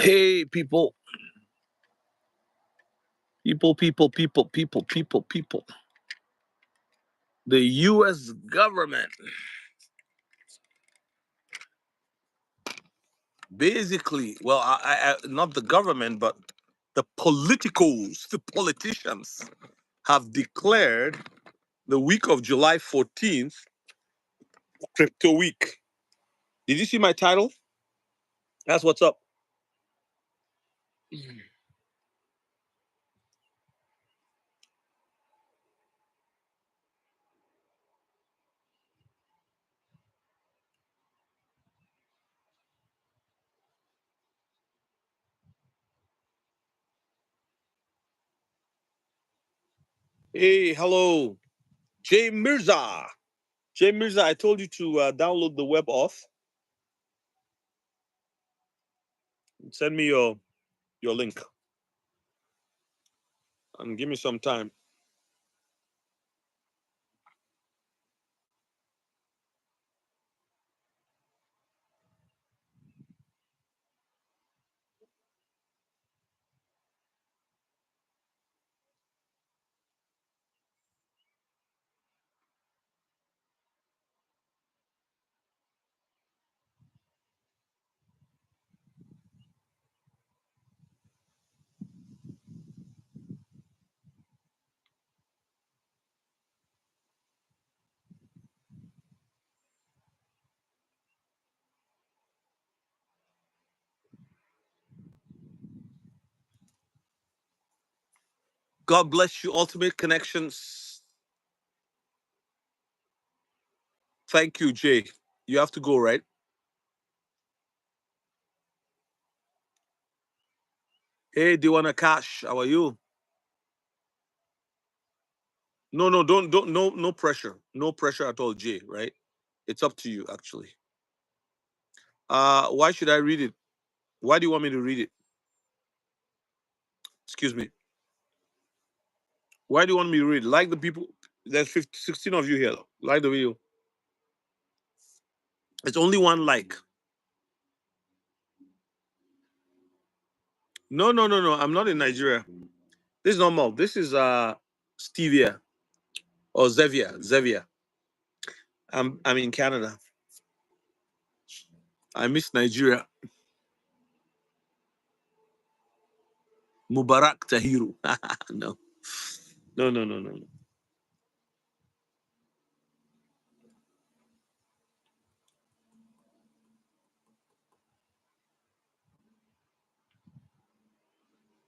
Hey, people. People. The U.S. government, basically, well, not the government, but the politicos, the politicians, have declared the week of July 14th crypto week. Did you see my title? That's what's up. Hey, hello, Jay Mirza. Jay Mirza, I told you to download the web auth. Send me your link and give me some time. God bless you, Ultimate Connections. Thank you, Jay. You have to go, right? Hey, Diwana Cash, how are you? No, don't, no pressure. No pressure at all, Jay, right? It's up to you, actually. Why should I read it? Why do you want me to read it? Excuse me. Why do you want me to read it? Like the people, there's 16 of you here. Like the video. It's only one like. No. I'm not in Nigeria. This is normal. This is Stevia or Zevia. I'm in Canada. I miss Nigeria. Mubarak Tahiru. No. No.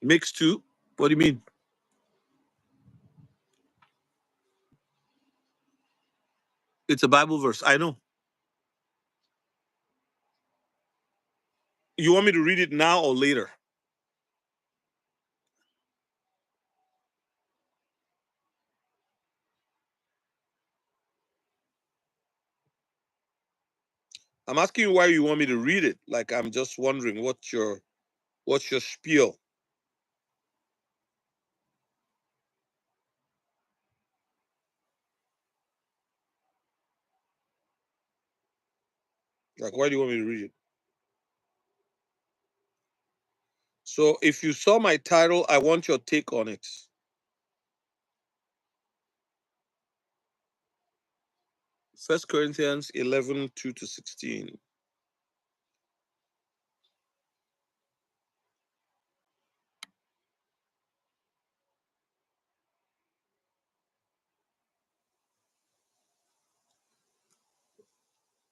Mix two? What do you mean? It's a Bible verse. I know. You want me to read it now or later? I'm asking you why you want me to read it. Like I'm just wondering what's your spiel? Like why do you want me to read it? So if you saw my title, I want your take on it. First Corinthians 11, 2-16.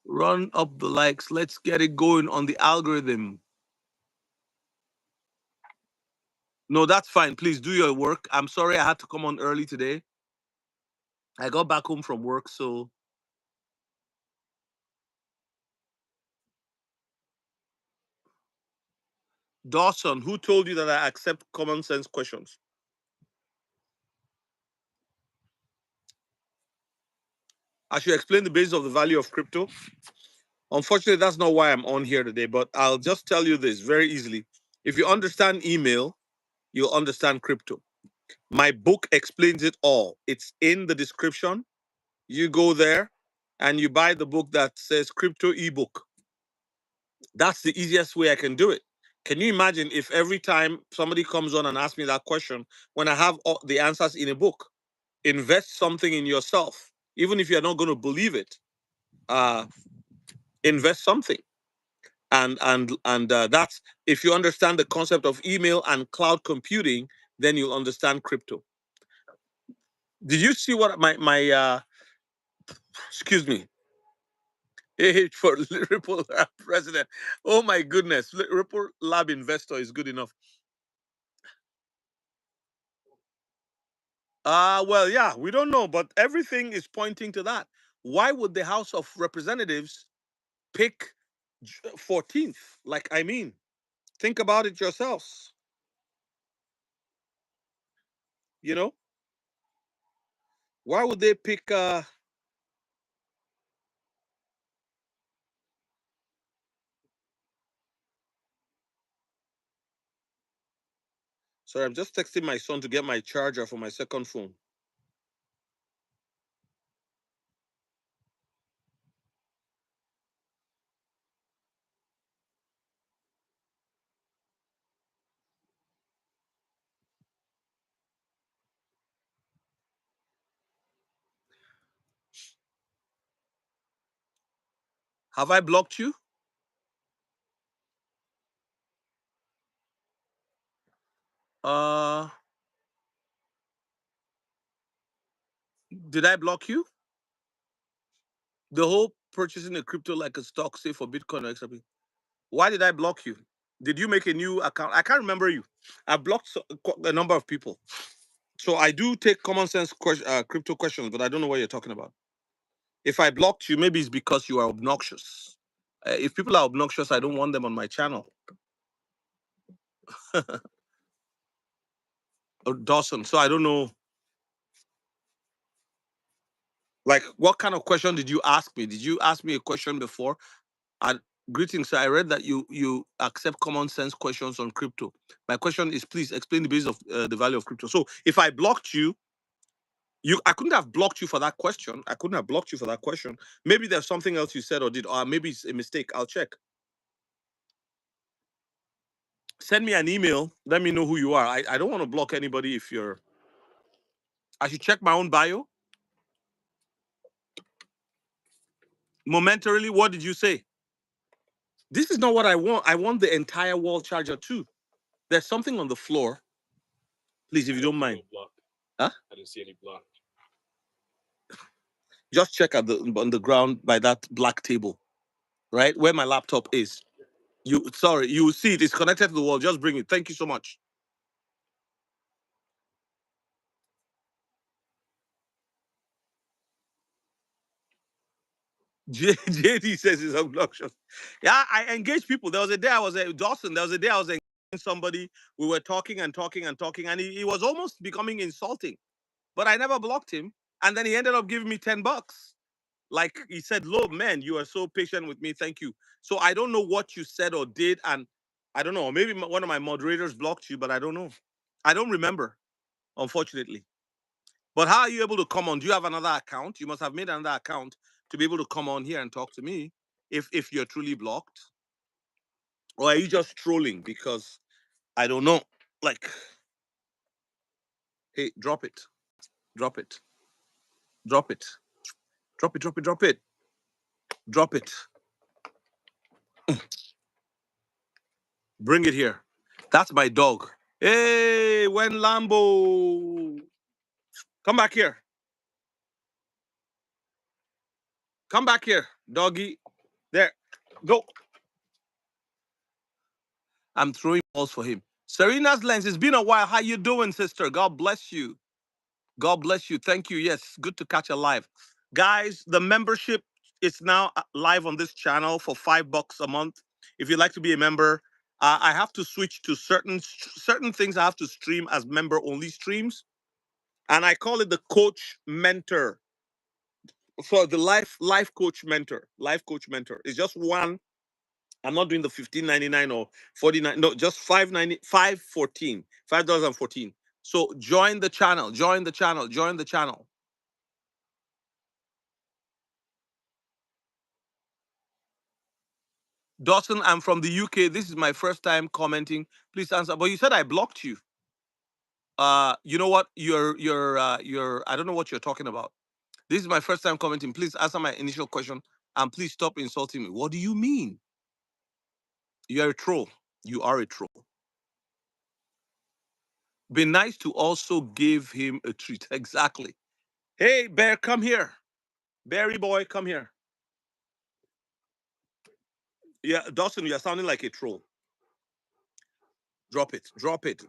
Run up the likes. Let's get it going on the algorithm. No, that's fine. Please do your work. I'm sorry I had to come on early today. I got back home from work, so Dawson, who told you that I accept common sense questions? I should explain the basis of the value of crypto. Unfortunately, that's not why I'm on here today, but I'll just tell you this very easily. If you understand email, you'll understand crypto. My book explains it all. It's in the description. You go there and you buy the book that says crypto ebook. That's the easiest way I can do it. Can you imagine if every time somebody comes on and asks me that question, when I have all the answers in a book? Invest something in yourself, even if you're not going to believe it. Uh, invest something, and that's, if you understand the concept of email and cloud computing, then you'll understand crypto. Did you see what my excuse me, for Ripple president? Oh my goodness, Ripple Lab investor is good enough. Well, yeah, we don't know, but everything is pointing to that. Why would the House of Representatives pick 14th? Like, I mean, think about it yourselves. You know, why would they pick? Sorry, I'm just texting my son to get my charger for my second phone. Have I blocked you? Uh, did I block you? The whole purchasing a crypto like a stock, say for Bitcoin or XRP. Why did I block you? Did you make a new account? I can't remember you. I blocked a number of people. So I do take common sense crypto questions, but I don't know what you're talking about. If I blocked you, maybe it's because you are obnoxious. If people are obnoxious, I don't want them on my channel. Dawson. So I don't know. Like, what kind of question did you ask me? Did you ask me a question before? And greetings, sir. I read that you accept common sense questions on crypto. My question is, please explain the basis of the value of crypto. So if I blocked you, I couldn't have blocked you for that question. I couldn't have blocked you for that question. Maybe there's something else you said or did, or maybe it's a mistake. I'll check. Send me an email. Let me know who you are. I don't want to block anybody if you're. I should check my own bio. Momentarily, what did you say? This is not what I want. I want the entire wall charger too. There's something on the floor. Please, if you don't mind. Huh? I didn't see any block. Just check at on the ground by that black table, right where my laptop is. Sorry, you will see it. It's connected to the wall. Just bring it. Thank you so much. JD says it's obnoxious. Yeah, I engage people. There was a day I was at Dawson. There was a day I was engaging somebody. We were talking and talking and talking, and he was almost becoming insulting. But I never blocked him. And then he ended up giving me $10. Like he said, "Look, man, you are so patient with me. Thank you." So I don't know what you said or did, and I don't know. Maybe one of my moderators blocked you, but I don't know. I don't remember, unfortunately. But how are you able to come on? Do you have another account? You must have made another account to be able to come on here and talk to me if you're truly blocked. Or are you just trolling? Because I don't know. Like, hey, drop it. Drop it. Drop it. Drop it. Drop it. Drop it. Drop it. Bring it here. That's my dog. Hey, when Lambo. Come back here. Come back here, doggy. There. Go. I'm throwing balls for him. Serena's Lens, it's been a while. How you doing, sister? God bless you. God bless you. Thank you. Yes, good to catch you live. Guys, the membership is now live on this channel for $5 a month. If you'd like to be a member, I have to switch to certain things I have to stream as member only streams. And I call it the coach mentor. So the life coach mentor. Life coach mentor. It's just one. I'm not doing the 15.99 or 49. No, just 5.90, 5.14, $5.14. So join the channel, join the channel, join the channel. Dawson, I'm from the UK. This is my first time commenting. Please answer. But you said I blocked you. You know what? You're. I don't know what you're talking about. This is my first time commenting. Please answer my initial question, and please stop insulting me. What do you mean? You're a troll. You are a troll. Be nice to also give him a treat. Exactly. Hey, Bear, come here. Barry boy, come here. Yeah, Dawson, you're sounding like a troll. Drop it. Drop it.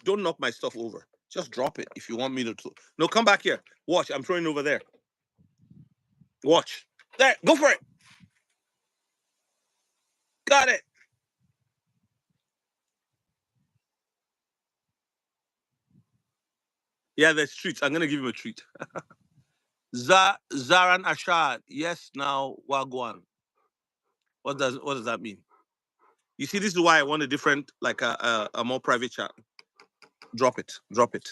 Don't knock my stuff over. Just drop it if you want me to. No, come back here. Watch. I'm throwing over there. Watch. There. Go for it. Got it. Yeah, there's treats. I'm gonna give him a treat. Zaran Ashad. Yes, now Wagwan. What does that mean? You see, this is why I want a different, like a more private chat. Drop it. Drop it.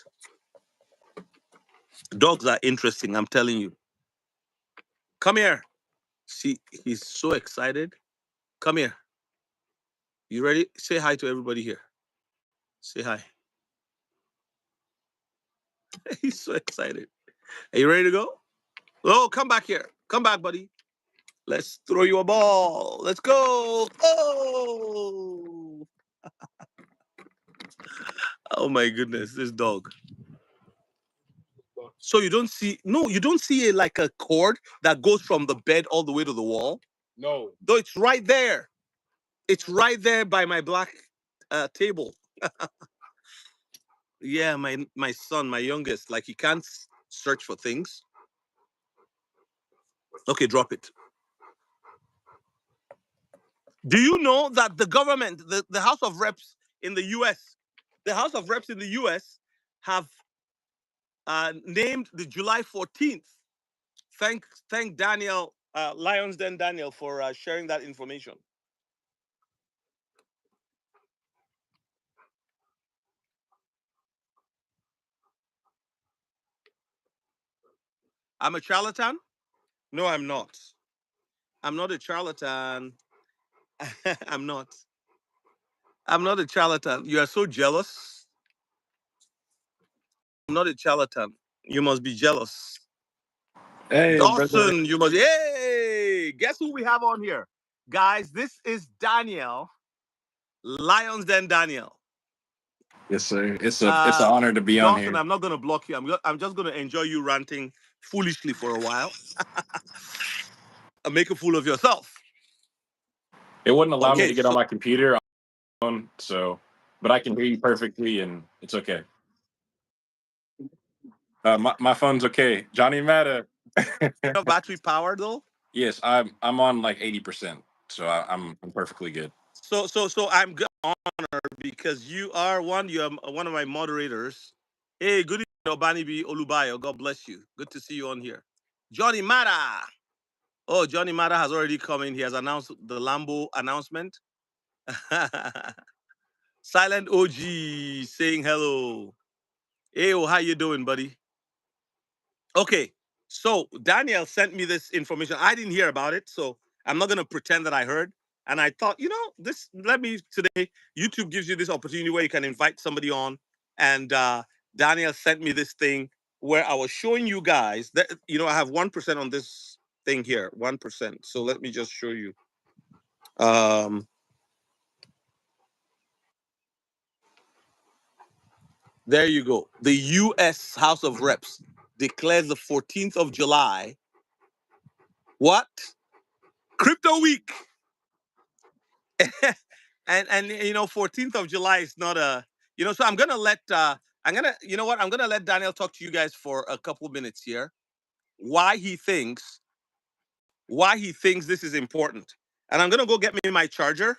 Dogs are interesting, I'm telling you. Come here. See, he's so excited. Come here. You ready? Say hi to everybody here. Say hi. He's so excited. Are you ready to go? Oh, come back here. Come back, buddy. Let's throw you a ball. Let's go. Oh. Oh my goodness, this dog. So you don't see you don't see like a cord that goes from the bed all the way to the wall? No. Though it's right there. It's right there by my black table. Yeah, my son, my youngest, like he can't search for things. Okay, drop it. Do you know that the government, the House of Reps in the US, the House of Reps in the US have named the July 14th. Thank Daniel, Lions Den Daniel, for sharing that information. I'm a charlatan? No, I'm not. I'm not a charlatan. I'm not. I'm not a charlatan. You are so jealous. I'm not a charlatan. You must be jealous. Hey, brother. Dawson, you must. Hey, guess who we have on here? Guys, this is Daniel, Lions Den Daniel. Yes, sir. It's an honor to be on Dawson, here. I'm not going to block you. I'm just going to enjoy you ranting foolishly for a while. And make a fool of yourself. It wouldn't allow me Okay, to get on my computer on my phone, so but I can hear you perfectly, and it's okay. My phone's okay. Johnny Matta. battery power though. Yes, I'm on like 80%, so I'm perfectly good. So I'm honored because you're one of my moderators. Hey, good evening, Obanibi Olubayo. God bless you. Good to see you on here. Johnny Mata. Oh, Johnny Mata has already come in. He has announced the Lambo announcement. Silent OG saying hello. Hey, how you doing, buddy? Okay, so Daniel sent me this information. I didn't hear about it, so I'm not going to pretend that I heard. And I thought, today, YouTube gives you this opportunity where you can invite somebody on. And Daniel sent me this thing where I was showing you guys that, I have 1% on this thing here, 1%. So let me just show you. There you go. The U.S. House of Reps declares the 14th of July. What? Crypto Week. and 14th of July is not so I'm gonna let I'm gonna let Daniel talk to you guys for a couple minutes here, why he thinks this is important. And I'm gonna go get me my charger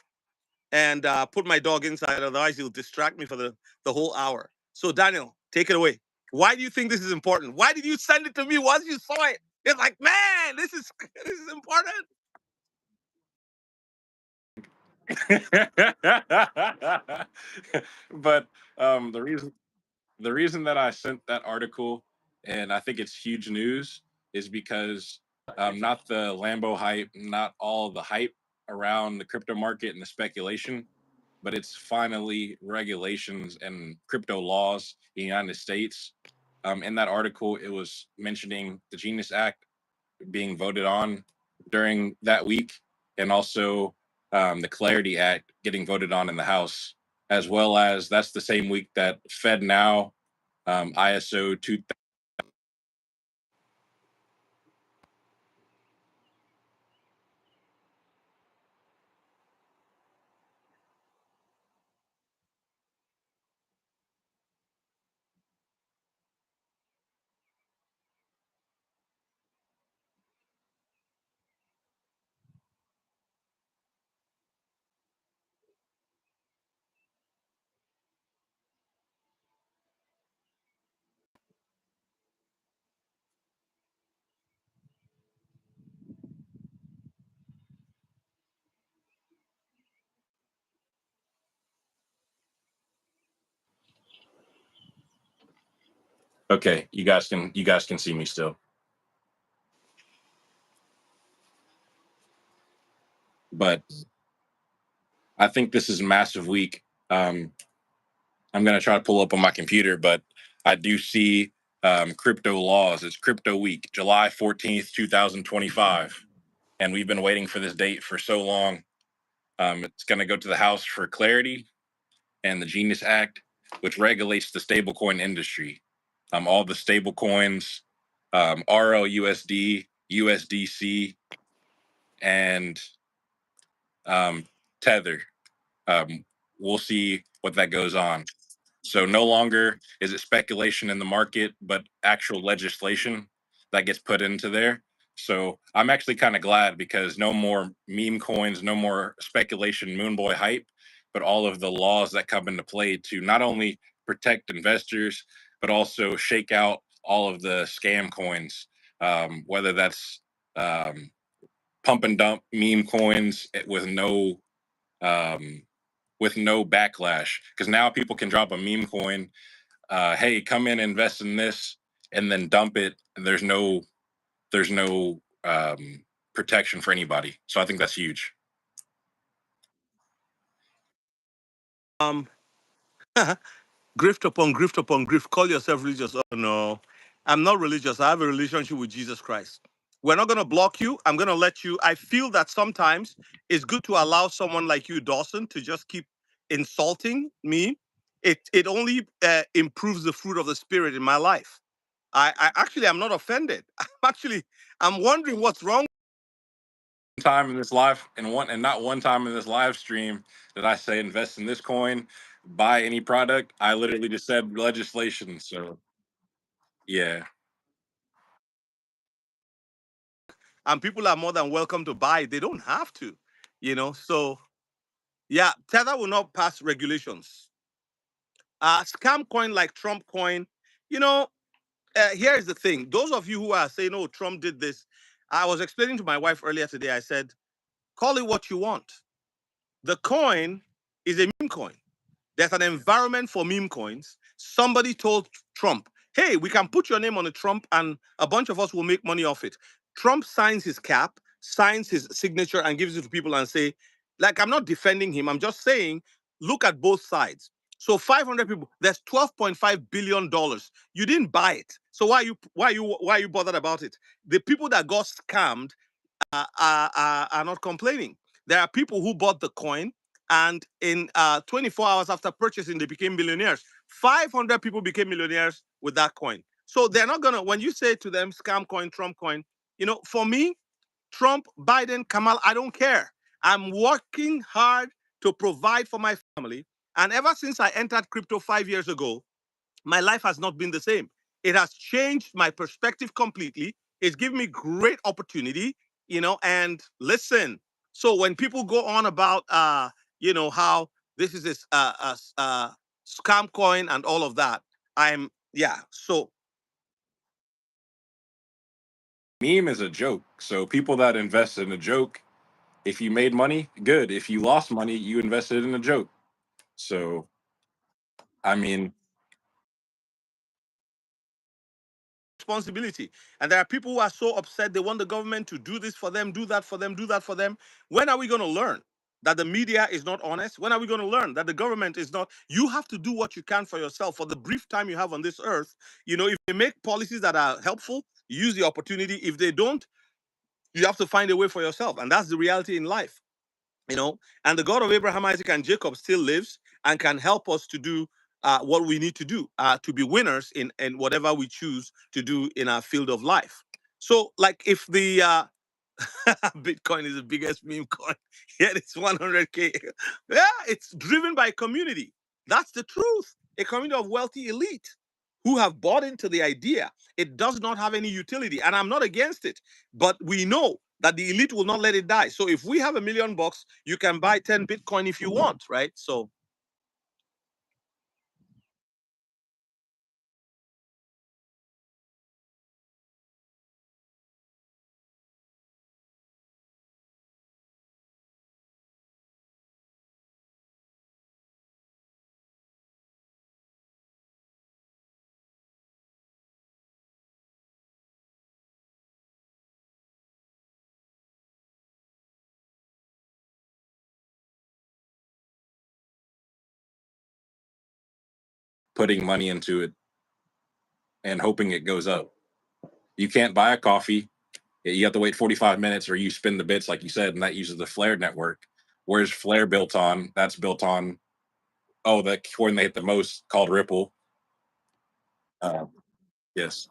and put my dog inside, otherwise he'll distract me for the whole hour. So Daniel, take it away. Why do you think this is important? Why did you send it to me once you saw it? It's like, man, this is important. But the reason that I sent that article, and I think it's huge news, is because not the Lambo hype, not all the hype, around the crypto market and the speculation, but it's finally regulations and crypto laws in the United States. In that article, it was mentioning the Genius Act being voted on during that week, and also the Clarity Act getting voted on in the House, as well as that's the same week that FedNow, ISO 2. Okay, you guys can see me still, but I think this is a massive week. I'm going to try to pull up on my computer, but I do see crypto laws. It's crypto week, July 14th, 2025. And we've been waiting for this date for so long. It's going to go to the House for clarity and the Genius Act, which regulates the stablecoin industry. All the stablecoins, RLUSD, USDC, and Tether. We'll see what that goes on. So no longer is it speculation in the market, but actual legislation that gets put into there. So I'm actually kind of glad because no more meme coins, no more speculation, moonboy hype, but all of the laws that come into play to not only protect investors, but also shake out all of the scam coins, whether that's um, pump and dump meme coins um, with no backlash. Because now people can drop a meme coin, hey, come in, invest in this, and then dump it. And there's no protection for anybody. So I think that's huge. Um, grift upon grift upon grift. Call yourself religious? Oh no, I'm not religious. I have a relationship with Jesus Christ. We're not going to block you. I'm going to let you. I feel that sometimes it's good to allow someone like you, Dawson, to just keep insulting me. It only improves the fruit of the spirit in my life. I actually I'm not offended. I'm wondering what's wrong. Time in this live and not one time in this live stream did I say invest in this coin, buy any product. I literally just said legislation. So yeah. And people are more than welcome to buy. They don't have to, So yeah, Tether will not pass regulations. Scam coin like Trump coin, you know. Here is the thing: those of you who are saying, "Oh, Trump did this," I was explaining to my wife earlier today. I said, "Call it what you want. The coin is a meme coin. There's an environment for meme coins. Somebody told Trump, hey, we can put your name on a Trump and a bunch of us will make money off it. Trump signs his cap, signs his signature, and gives it to people and say, like, I'm not defending him. I'm just saying, look at both sides. So 500 people, there's $12.5 billion. You didn't buy it. So why are you bothered about it? The people that got scammed are not complaining. There are people who bought the coin and in 24 hours after purchasing, they became millionaires. 500 people became millionaires with that coin. So they're not gonna. When you say to them, "Scam coin, Trump coin," for me, Trump, Biden, Kamal, I don't care. I'm working hard to provide for my family, and ever since I entered crypto 5 years ago, my life has not been the same. It has changed my perspective completely. It's given me great opportunity, and listen. So when people go on about how this is a scam coin and all of that, yeah. So Meme is a joke. So people that invest in a joke, if you made money, good. If you lost money, you invested in a joke. So I mean, responsibility. And there are people who are so upset they want the government to do this for them, do that for them, do that for them. When are we going to learn that the media is not honest? When are we going to learn that the government is not? You have to do what you can for yourself for the brief time you have on this earth. If they make policies that are helpful, use the opportunity. If they don't, you have to find a way for yourself. And that's the reality in life. And the God of Abraham, Isaac, and Jacob still lives and can help us to do what we need to do to be winners in whatever we choose to do in our field of life. So, like, if the Bitcoin is the biggest meme coin, yet it's 100K. Yeah, it's driven by community. That's the truth. A community of wealthy elite who have bought into the idea. It does not have any utility, and I'm not against it, but we know that the elite will not let it die. So if we have $1,000,000, you can buy 10 Bitcoin if you want, right? So putting money into it and hoping it goes up. You can't buy a coffee. You have to wait 45 minutes or you spin the bits, like you said, and that uses the Flare network. Where's Flare built on? That's built on, the coin they hit the most called Ripple. Uh, yes.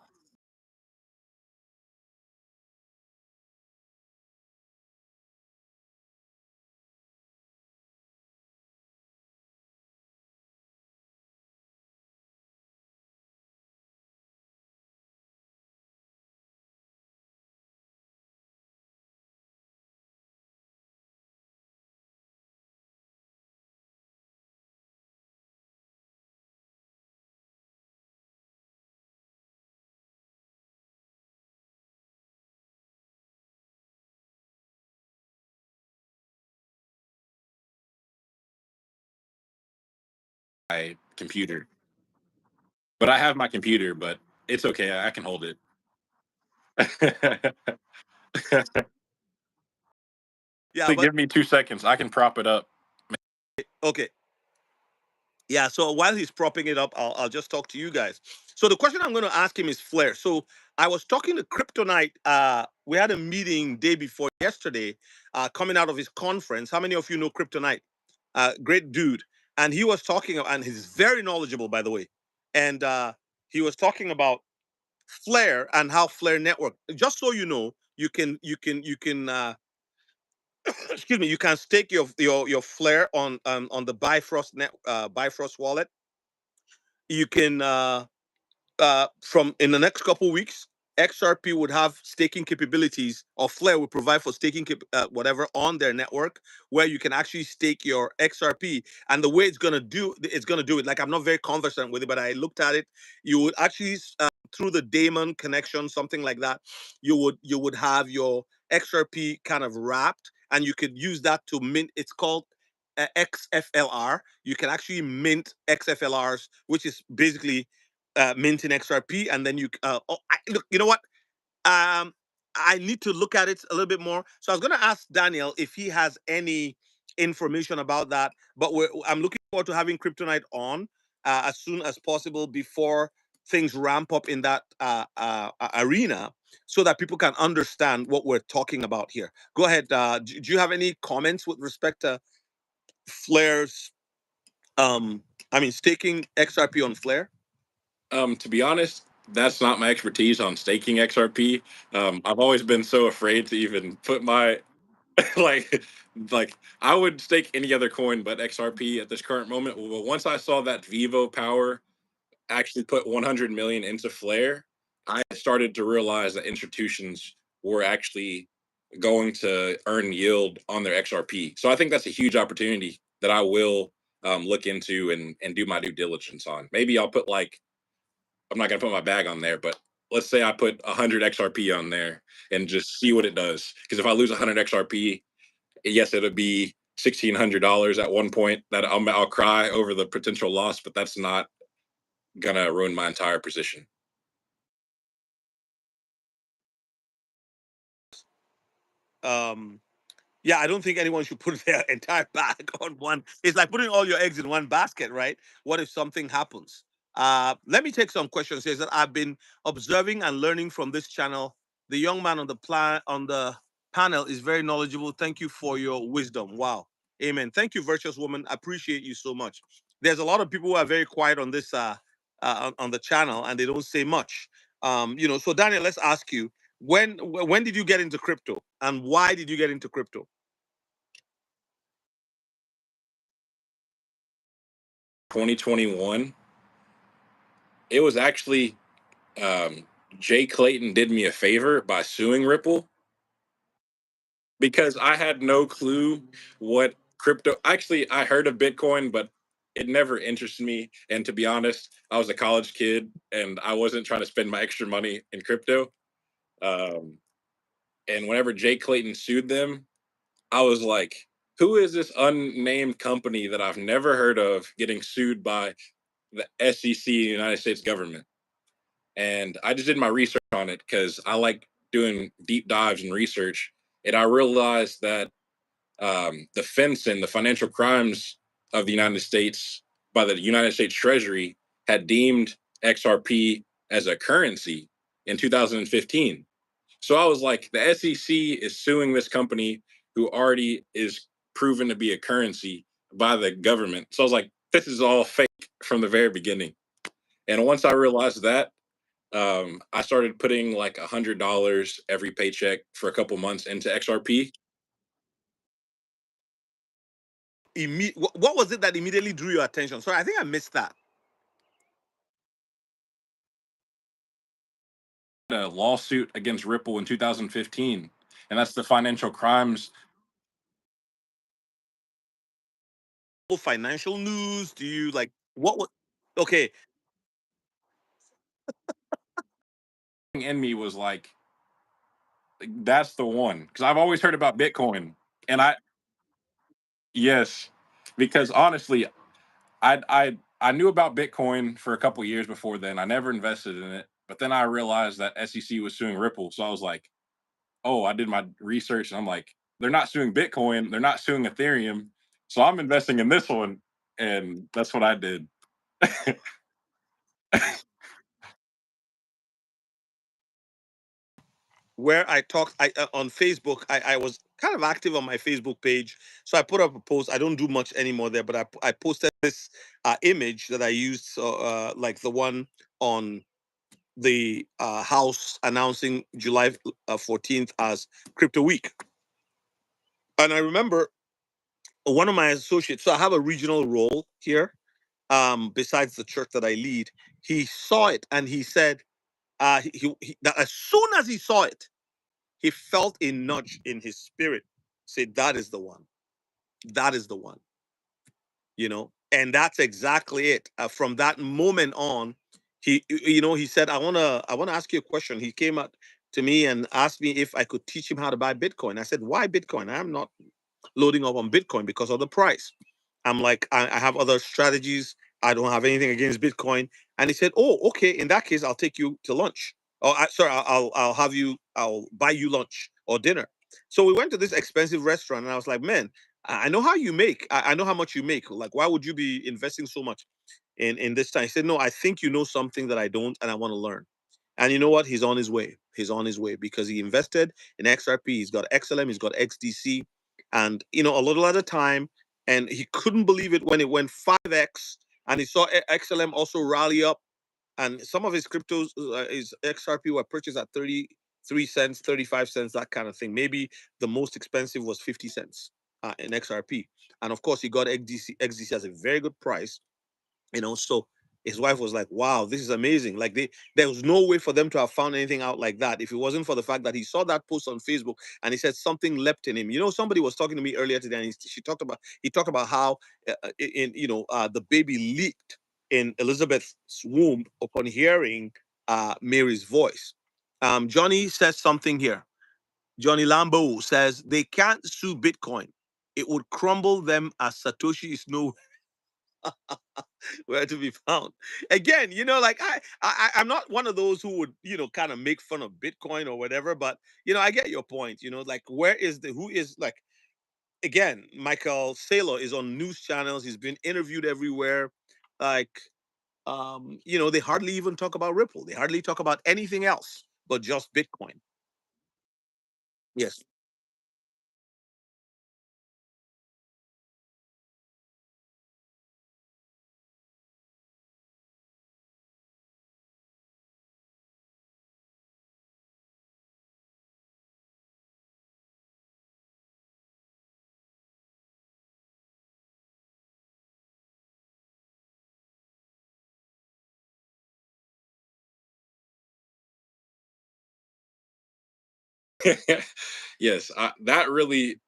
My computer. But I have my computer, but it's okay. I can hold it. yeah, but Give me 2 seconds. I can prop it up. okay. Yeah, so while he's propping it up, I'll just talk to you guys. So the question I'm going to ask him is Flare. So I was talking to Kryptonite. We had a meeting day before yesterday, coming out of his conference. How many of you know Kryptonite? Great dude. And he was talking, and he's very knowledgeable, by the way. And he was talking about Flare and how Flare Network. Just so you know, you can excuse me, you can stake your Flare on the Bifrost wallet. You can from in the next couple weeks, XRP would have staking capabilities, or Flare would provide for staking whatever on their network, where you can actually stake your XRP. And the way it's gonna do it. Like, I'm not very conversant with it, but I looked at it. You would actually through the daemon connection, something like that. You would have your XRP kind of wrapped, and you could use that to mint. It's called XFLR. You can actually mint XFLRs, which is basically minting XRP, and then look. You know what? Um, I need to look at it a little bit more. So I was going to ask Daniel if he has any information about that. But I'm looking forward to having Kryptonite on as soon as possible before things ramp up in that arena, so that people can understand what we're talking about here. Go ahead. Do you have any comments with respect to Flare's? I mean, staking XRP on Flare. To be honest, that's not my expertise on staking XRP. I've always been so afraid to even put my like I would stake any other coin but XRP at this current moment. Well, once I saw that Vivo Power actually put 100 million into Flare, I started to realize that institutions were actually going to earn yield on their XRP. So I think that's a huge opportunity that I will look into and do my due diligence on. Maybe I'll put I'm not gonna put my bag on there, but let's say I put 100 XRP on there and just see what it does. Because if I lose 100 XRP, yes, it'll be $1,600 at one point. That I'll cry over the potential loss, but that's not gonna ruin my entire position. yeah, I don't think anyone should put their entire bag on one. It's like putting all your eggs in one basket, right? What if something happens? Let me take some questions. Says that I've been observing and learning from this channel. The young man on the panel is very knowledgeable. Thank you for your wisdom. Wow. Amen. Thank you, virtuous woman. I appreciate you so much. There's a lot of people who are very quiet on this on the channel and they don't say much. So Daniel, let's ask you, when did you get into crypto and why did you get into crypto? 2021. It was actually um, Jay Clayton did me a favor by suing Ripple because I had no clue what crypto. Actually, I heard of Bitcoin, but it never interested me. And to be honest, I was a college kid and I wasn't trying to spend my extra money in crypto. Um, and whenever Jay Clayton sued them, I was like, who is this unnamed company that I've never heard of getting sued by the SEC, United States government? And I just did my research on it because I like doing deep dives and research. And I realized that the FinCEN, the Financial Crimes of the United States, by the United States Treasury, had deemed XRP as a currency in 2015. So I was like, the SEC is suing this company who already is proven to be a currency by the government. So I was like, this is all fake from the very beginning. And once I realized that, I started putting like $100 every paycheck for a couple months into XRP. What was it that immediately drew your attention? Sorry, I think I missed that. A lawsuit against Ripple in 2015, and that's the financial crimes. Financial news? Do you like what was okay? In me was like, that's the one because I've always heard about Bitcoin, and yes, because honestly, I knew about Bitcoin for a couple years before then. I never invested in it, but then I realized that SEC was suing Ripple, so I was like, oh, I did my research, and I'm like, they're not suing Bitcoin, they're not suing Ethereum, so I'm investing in this one, and that's what I did. Where I talked on Facebook, I was kind of active on my Facebook page, so I put up a post. I don't do much anymore there, but I posted this image that I used, like the one on the House announcing July 14th as Crypto Week, and I remember one of my associates. So I have a regional role here, besides the church that I lead. He saw it and he said, that as soon as he saw it, he felt a nudge in his spirit, say, "That is the one. That is the one." And that's exactly it. From that moment on, he said, "I wanna ask you a question." He came up to me and asked me if I could teach him how to buy Bitcoin. I said, "Why Bitcoin? I'm not loading up on Bitcoin because of the price." I'm like, I have other strategies. I don't have anything against Bitcoin. And he said, "Oh, okay. In that case, I'll take you to lunch. Oh, sorry, I'll buy you lunch or dinner." So we went to this expensive restaurant, and I was like, "Man, I know how you make. I know how much you make. Like, why would you be investing so much in this time?" He said, "No, I think you know something that I don't, and I want to learn." And you know what? He's on his way. He's on his way because he invested in XRP. He's got XLM. He's got XDC, and a little at a time. And he couldn't believe it when it went 5x, and he saw XLM also rally up. And some of his cryptos, his XRP, were purchased at 33 cents, 35 cents, that kind of thing. Maybe the most expensive was 50 cents in XRP. And of course, he got XDC as a very good price. So his wife was like, "Wow, this is amazing." Like, there was no way for them to have found anything out like that if it wasn't for the fact that he saw that post on Facebook and he said something leapt in him. Somebody was talking to me earlier today, and he talked about how the baby leaped in Elizabeth's womb upon hearing Mary's voice. Johnny says something here. Johnny Lambo says they can't sue Bitcoin. It would crumble them as Satoshi is no Where to be found. Again, like I'm not one of those who would, kind of make fun of Bitcoin or whatever, but I get your point. Like where is the who is like again, Michael Saylor is on news channels, he's been interviewed everywhere. Like they hardly even talk about Ripple. They hardly talk about anything else but just Bitcoin. Yes. Yes, that really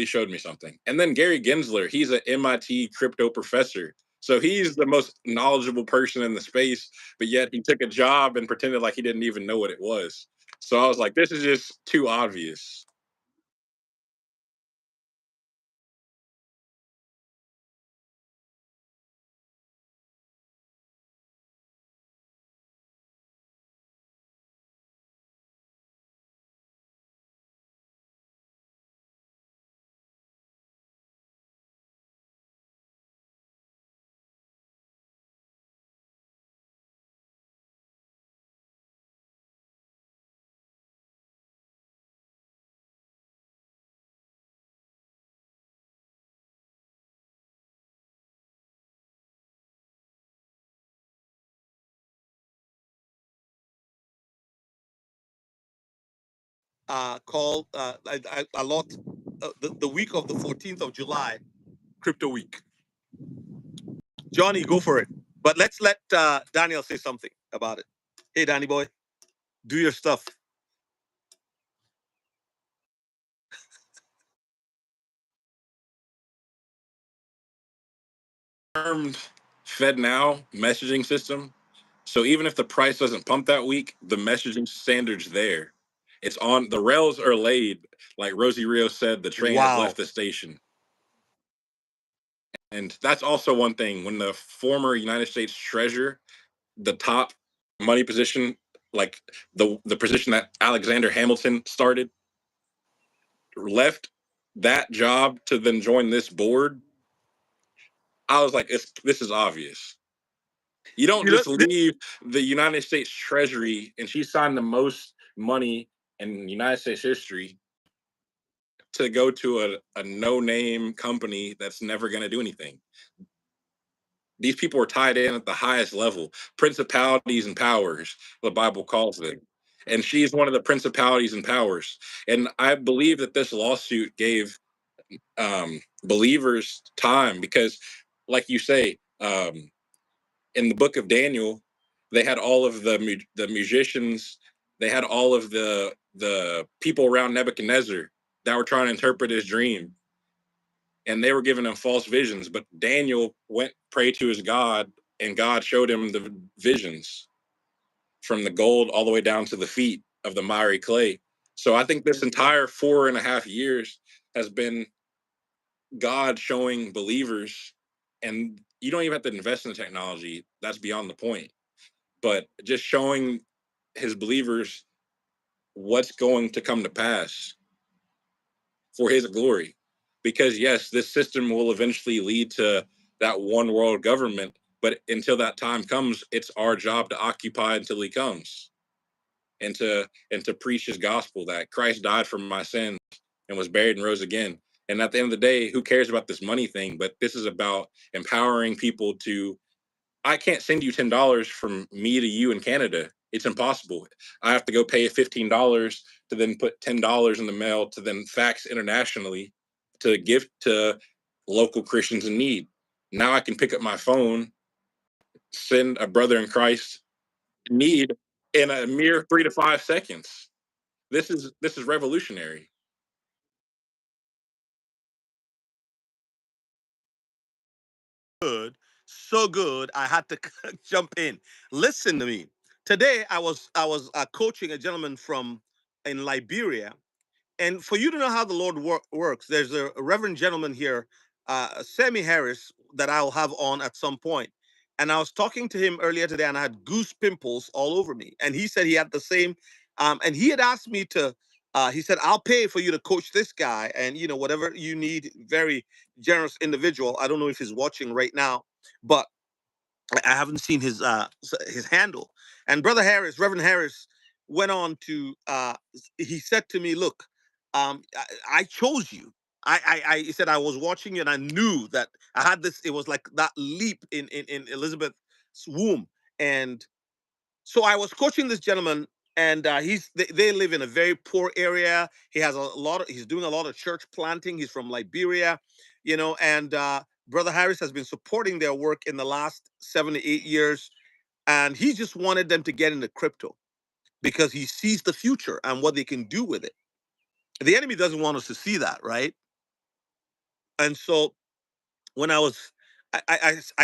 showed me something. And then Gary Gensler, he's an MIT crypto professor. So he's the most knowledgeable person in the space, but yet he took a job and pretended like he didn't even know what it was. So I was like, this is just too obvious. Called a lot the week of the 14th of July, crypto week. Johnny, go for it. But let's let Daniel say something about it. Hey, Danny boy, do your stuff. Termed FedNow messaging system. So even if the price doesn't pump that week, the messaging standard's there. It's on, the rails are laid. Like Rosie Rios said, the train has Wow. left the station. And that's also one thing. When the former United States Treasurer, the top money position, like the position that Alexander Hamilton started, left that job to then join this board, I was like, this is obvious. You don't You know, just leave the United States Treasury, and she signed the most money in United States history, to go to a no-name company that's never going to do anything. These people are tied in at the highest level, principalities and powers, the Bible calls them. And she's one of the principalities and powers. And I believe that this lawsuit gave believers time because, like you say, in the book of Daniel, they had all of the musicians, they had all of the people around Nebuchadnezzar that were trying to interpret his dream, and they were giving him false visions. But Daniel went prayed to his God, and God showed him the visions from the gold all the way down to the feet of the miry clay. So I think this entire 4.5 years has been God showing believers, and you don't even have to invest in the technology. That's beyond the point. But just showing his believers what's going to come to pass for his glory. Because yes, this system will eventually lead to that one world government, but until that time comes, it's our job to occupy until he comes, and to preach his gospel that Christ died for my sins and was buried and rose again. And at the end of the day, who cares about this money thing? But this is about empowering people to, I can't send you $10 from me to you in Canada. It's impossible. I have to go pay $15 to then put $10 in the mail to then fax internationally to give to local Christians in need. Now I can pick up my phone, send a brother in Christ in need in a mere 3 to 5 seconds. This is revolutionary. good, so good. I had to jump in. Listen to me. Today, I was coaching a gentleman from in Liberia, and for you to know how the Lord works, there's a reverend gentleman here, Sammy Harris. that I'll have on at some point. And I was talking to him earlier today, and I had goose pimples all over me. And he said he had the same. And he had asked me to. He said, "I'll pay for you to coach this guy, and whatever you need." Very generous individual. I don't know if he's watching right now, but I haven't seen his handle. And Brother Harris, Reverend Harris, went on to he said to me, "Look, I chose you. He said I was watching you, and I knew that I had this. It was like that leap in Elizabeth's womb, and so I was coaching this gentleman." And they live in a very poor area. He has he's doing a lot of church planting. He's from Liberia, and Brother Harris has been supporting their work in the last 7 to 8 years. And he just wanted them to get into crypto because he sees the future and what they can do with it. The enemy doesn't want us to see that, right? And so when I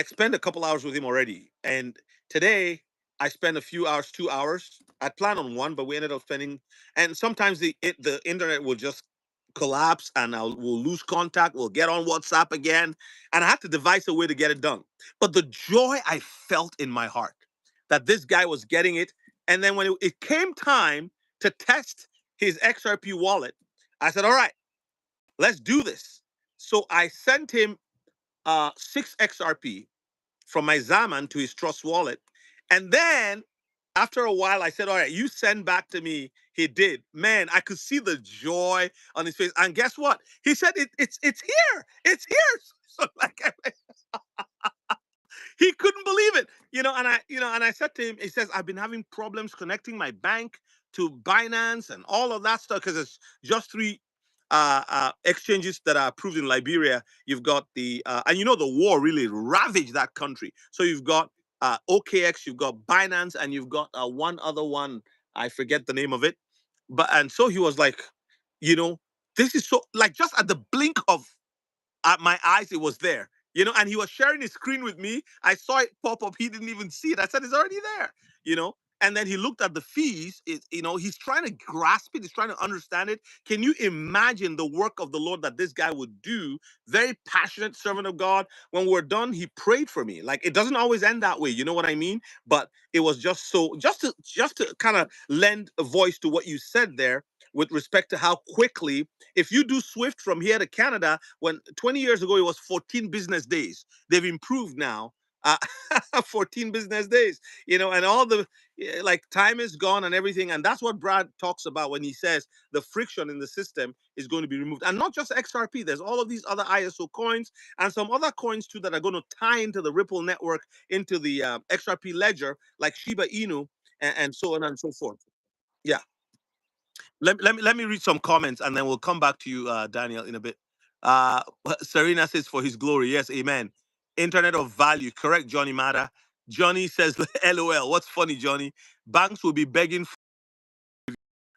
spent a couple hours with him already, and today I spent a few hours, 2 hours. I planned on one, but we ended up spending. And sometimes the internet will just collapse, and we'll lose contact. We'll get on WhatsApp again, and I had to devise a way to get it done. But the joy I felt in my heart that this guy was getting it, and then when it came time to test his XRP wallet, I said, "All right, let's do this." So I sent him 6 XRP from my Zaman to his Trust wallet. And then after a while, I said, "All right, you send back to me." He did. Man, I could see the joy on his face. And guess what? He said, it's here. It's here. So like he couldn't believe it. And I said to him, he says, "I've been having problems connecting my bank to Binance and all of that stuff because it's just three exchanges that are approved in Liberia. You've got and the war really ravaged that country. So you've got OKX, you've got Binance, and you've got one other one. I forget the name of it. And so he was like, this is so like just at the blink of at my eyes, it was there, and he was sharing his screen with me. I saw it pop up. He didn't even see it. I said, "It's already there, you know. And then he looked at the fees. He's trying to grasp it. He's trying to understand it. Can you imagine the work of the Lord that this guy would do? Very passionate servant of God. When we're done, he prayed for me. Like it doesn't always end that way. You know what I mean? But it was just so just to kind of lend a voice to what you said there with respect to how quickly, if you do Swift from here to Canada, when 20 years ago it was 14 business days, they've improved now. 14 business days, and all the like time is gone and everything. And that's what Brad talks about when he says the friction in the system is going to be removed. And not just XRP, there's all of these other ISO coins and some other coins too that are going to tie into the Ripple network, into the XRP ledger, like Shiba Inu, and so on and so forth. Yeah. Let me read some comments, and then we'll come back to you, Daniel, in a bit. Uh, Serena says, "For his glory." Yes, amen. Internet of value. Correct, Johnny Mata. Johnny says, "LOL." What's funny, Johnny? Banks will be begging for,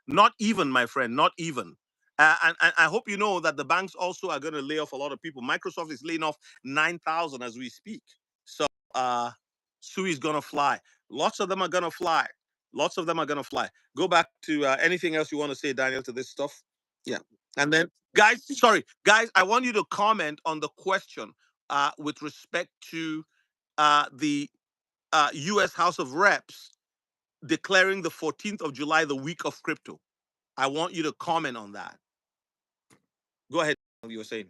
not even, my friend, not even. And I hope you know that the banks also are going to lay off a lot of people. Microsoft is laying off 9,000 as we speak. So Sui is going to fly. Lots of them are going to fly. Lots of them are going to fly. Go back to anything else you want to say, Daniel, to this stuff. Yeah. And then, guys, I want you to comment on the question with respect to the U.S. House of Reps declaring the 14th of July the week of crypto. I want you to comment on that. Go ahead. You were saying.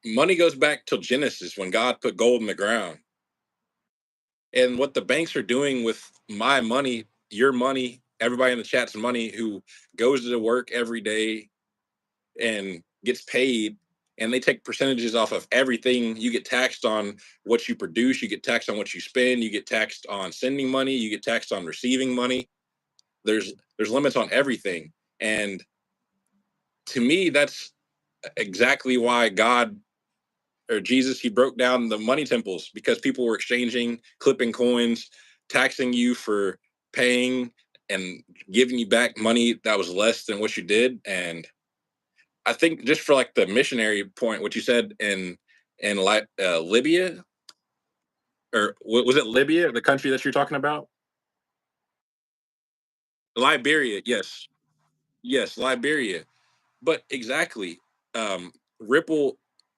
Money goes back to Genesis when God put gold in the ground. And what the banks are doing with my money, your money, everybody in the chat's money who goes to work every day and gets paid, and they take percentages off of everything. You get taxed on what you produce, you get taxed on what you spend, you get taxed on sending money, you get taxed on receiving money. There's limits on everything. And to me, that's exactly why God or Jesus, he broke down the money temples, because people were exchanging, clipping coins, taxing you for paying and giving you back money that was less than what you did. And I think just for like the missionary point, what you said in Libya, or was it Libya, the country that you're talking about? Liberia, yes. Yes, Liberia. But exactly. Ripple,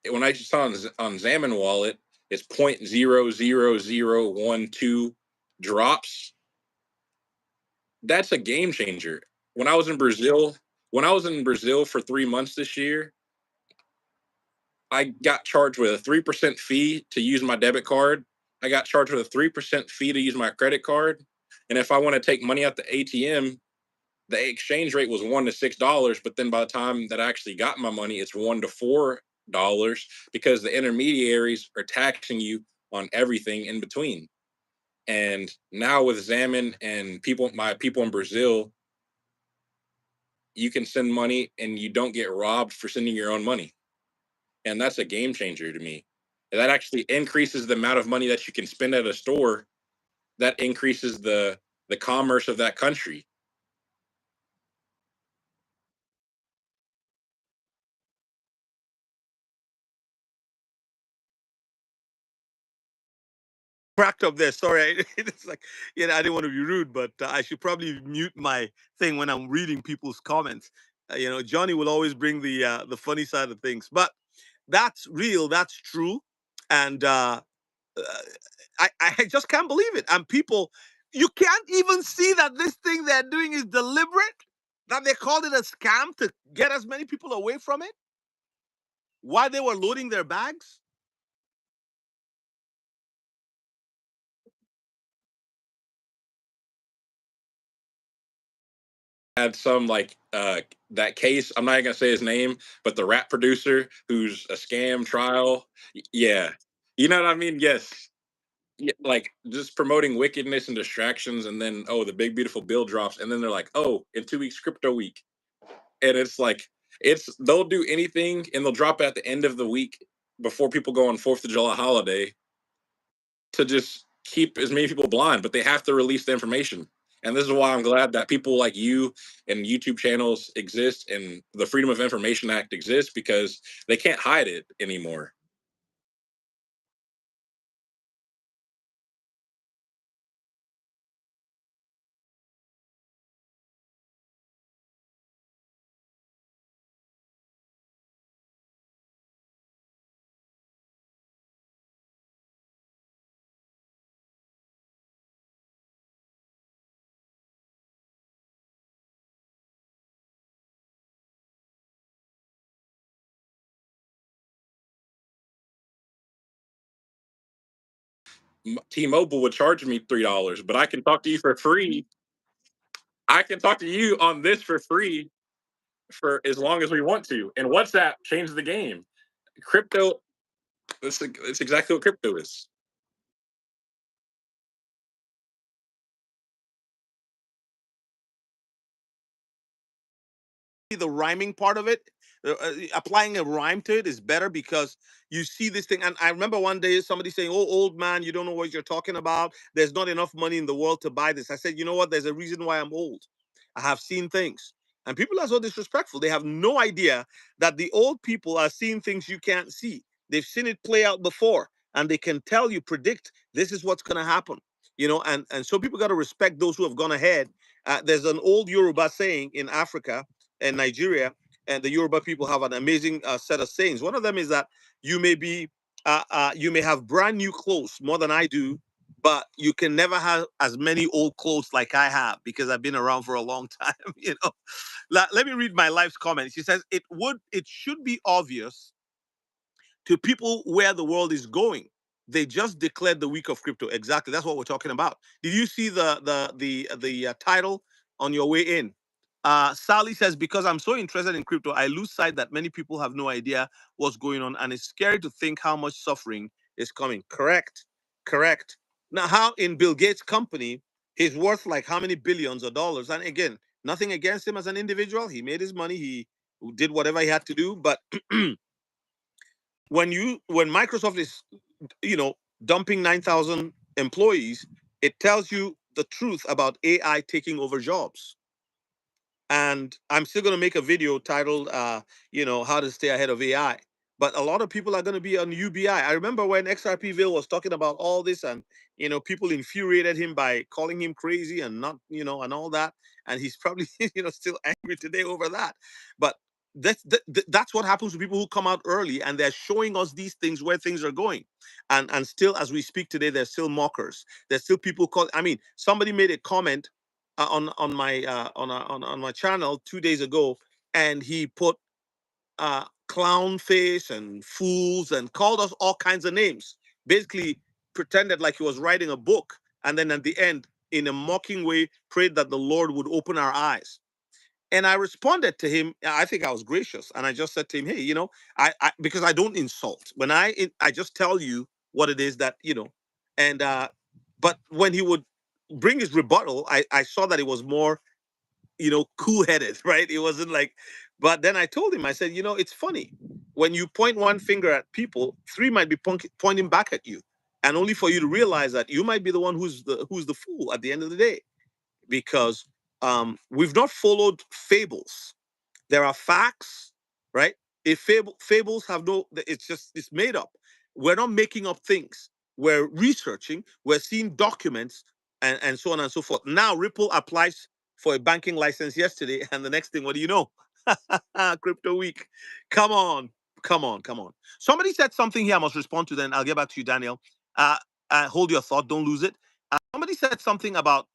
when I saw on Xamin wallet, it's 0.00012 drops. That's a game changer. When I was in Brazil, when I was in Brazil for 3 months this year, I got charged with a 3% fee to use my debit card. I got charged with a 3% fee to use my credit card. And if I want to take money out the ATM, the exchange rate was $1 to $6, but then by the time that I actually got my money, it's $1 to $4 because the intermediaries are taxing you on everything in between. And now with Xamin and my people in Brazil, you can send money and you don't get robbed for sending your own money. And that's a game changer to me. And that actually increases the amount of money that you can spend at a store. That increases the commerce of that country. Cracked up there. Sorry, it's like I didn't want to be rude, but I should probably mute my thing when I'm reading people's comments. Johnny will always bring the funny side of things, but that's real. That's true, and uh, I just can't believe it. And people, you can't even see that this thing they're doing is deliberate. That they called it a scam to get as many people away from it while they were loading their bags. Had some like that case. I'm not even gonna say his name, but the rap producer who's a scam trial. Yeah, you know what I mean. Yes, yeah, like just promoting wickedness and distractions, and then the big beautiful bill drops, and then they're like, in 2 weeks, crypto week, and it's like they'll do anything, and they'll drop at the end of the week before people go on Fourth of July holiday to just keep as many people blind, but they have to release the information. And this is why I'm glad that people like you and YouTube channels exist and the Freedom of Information Act exists because they can't hide it anymore. T-Mobile would charge me $3, but I can talk to you for free. I can talk to you on this for free for as long as we want to. And WhatsApp changed the game. Crypto, it's exactly what crypto is. The rhyming part of it, applying a rhyme to it is better because you see this thing. And I remember one day somebody saying, "Oh, old man, you don't know what you're talking about. There's not enough money in the world to buy this." I said, "You know what? There's a reason why I'm old. I have seen things." And people are so disrespectful. They have no idea that the old people are seeing things you can't see. They've seen it play out before, and they can tell you, predict this is what's going to happen. And so people got to respect those who have gone ahead. There's an old Yoruba saying in Africa and Nigeria, and the Yoruba people have an amazing set of sayings. One of them is that you may have brand new clothes more than I do, but you can never have as many old clothes like I have because I've been around for a long time. Let me read my life's comment. She says it should be obvious to people where the world is going. They just declared the week of crypto. Exactly, that's what we're talking about. Did you see the title on your way in? Sally says, because I'm so interested in crypto, I lose sight that many people have no idea what's going on, and it's scary to think how much suffering is coming. Correct, correct. Now, how in Bill Gates' company, he's worth like how many billions of dollars? And again, nothing against him as an individual. He made his money. He did whatever he had to do. But when Microsoft is dumping 9,000 employees, it tells you the truth about AI taking over jobs. And I'm still going to make a video titled how to stay ahead of AI. but a lot of people are going to be on UBI. I remember when XRPville was talking about all this, and people infuriated him by calling him crazy and not, and all that. And he's probably still angry today over that. But that's what happens to people who come out early and they're showing us these things where things are going. And still, as we speak today, there's still mockers. There's still people call. I mean, somebody made a comment on my on my channel 2 days ago, and he put clown face and fools and called us all kinds of names. Basically, pretended like he was writing a book, and then at the end, in a mocking way, prayed that the Lord would open our eyes. And I responded to him. I think I was gracious, and I just said to him, "Hey, I because I don't insult. When I just tell you what it is that And but when he would bring his rebuttal, I saw that it was more cool-headed, right? It wasn't like, but then I told him, I said, it's funny. When you point one finger at people, three might be pointing back at you. And only for you to realize that you might be the one who's the fool at the end of the day. Because we've not followed fables. There are facts, right? If fables have no, it's made up. We're not making up things. We're researching. We're seeing documents, and so on and so forth. Now Ripple applies for a banking license yesterday, and the next thing, what do you know? Crypto week. Come on, come on, come on. Somebody said something here. I must respond to. Then I'll get back to you, Daniel. Uh, hold your thought. Don't lose it. Somebody said something about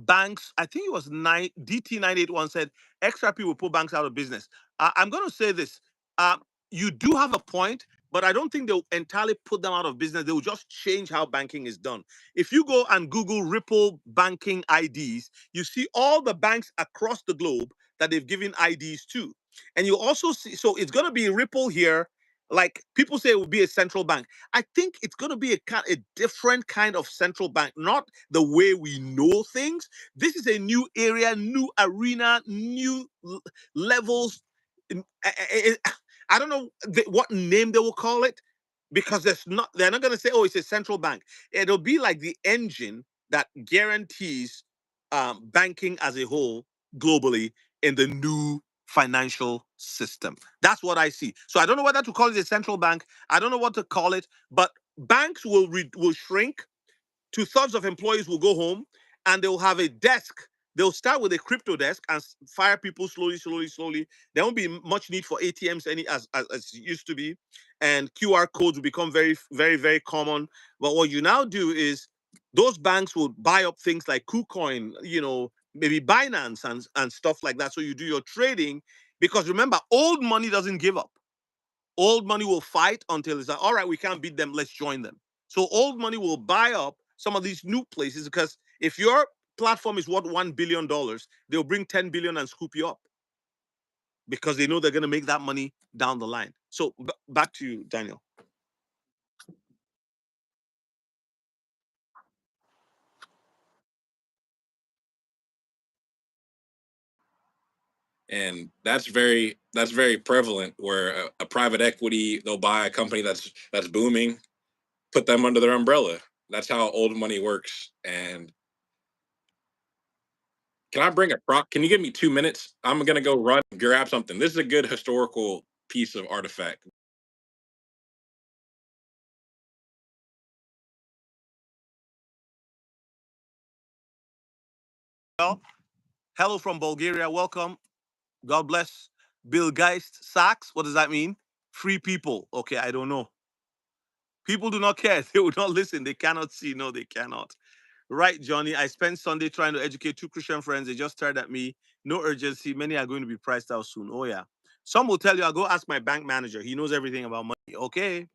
banks. I think it was DT981 said XRP will put banks out of business. I'm going to say this. Uh, you do have a point, but I don't think they'll entirely put them out of business. They will just change how banking is done. If you go and Google Ripple banking IDs, you see all the banks across the globe that they've given IDs to. And you also see, so it's going to be Ripple here. Like people say, it will be a central bank. I think it's going to be a different kind of central bank, not the way we know things. This is a new area, new arena, new levels. I don't know what name they will call it, because they're not going to say, oh, it's a central bank. It'll be like the engine that guarantees banking as a whole globally in the new financial system. That's what I see. So I don't know whether to call it a central bank. I don't know what to call it, but banks will shrink. Two-thirds of employees will go home, and they'll have a desk. They'll start with a crypto desk and fire people slowly, slowly, slowly. There won't be much need for ATMs as it used to be, and QR codes will become very, very, very common. But what you now do is those banks will buy up things like KuCoin, maybe Binance and stuff like that. So you do your trading, because remember, old money doesn't give up. Old money will fight until it's like, all right, we can't beat them, let's join them. So old money will buy up some of these new places, because if your platform is worth $1 billion, they'll bring 10 billion and scoop you up, because they know they're going to make that money down the line. So back to you, Daniel. And that's very prevalent, where a private equity, they'll buy a company that's booming, put them under their umbrella. That's how old money works. And can I bring a prop? Can you give me 2 minutes? I'm gonna go run and grab something. This is a good historical piece of artifact. Well, hello from Bulgaria. Welcome. God bless. Bill Geist Sachs. What does that mean? Free people. Okay, I don't know. People do not care. They will not listen. They cannot see. No, they cannot. Right, Johnny. I spent Sunday trying to educate two Christian friends. They just stared at me. No urgency. Many are going to be priced out soon. Oh, yeah. Some will tell you, I'll go ask my bank manager. He knows everything about money. Okay.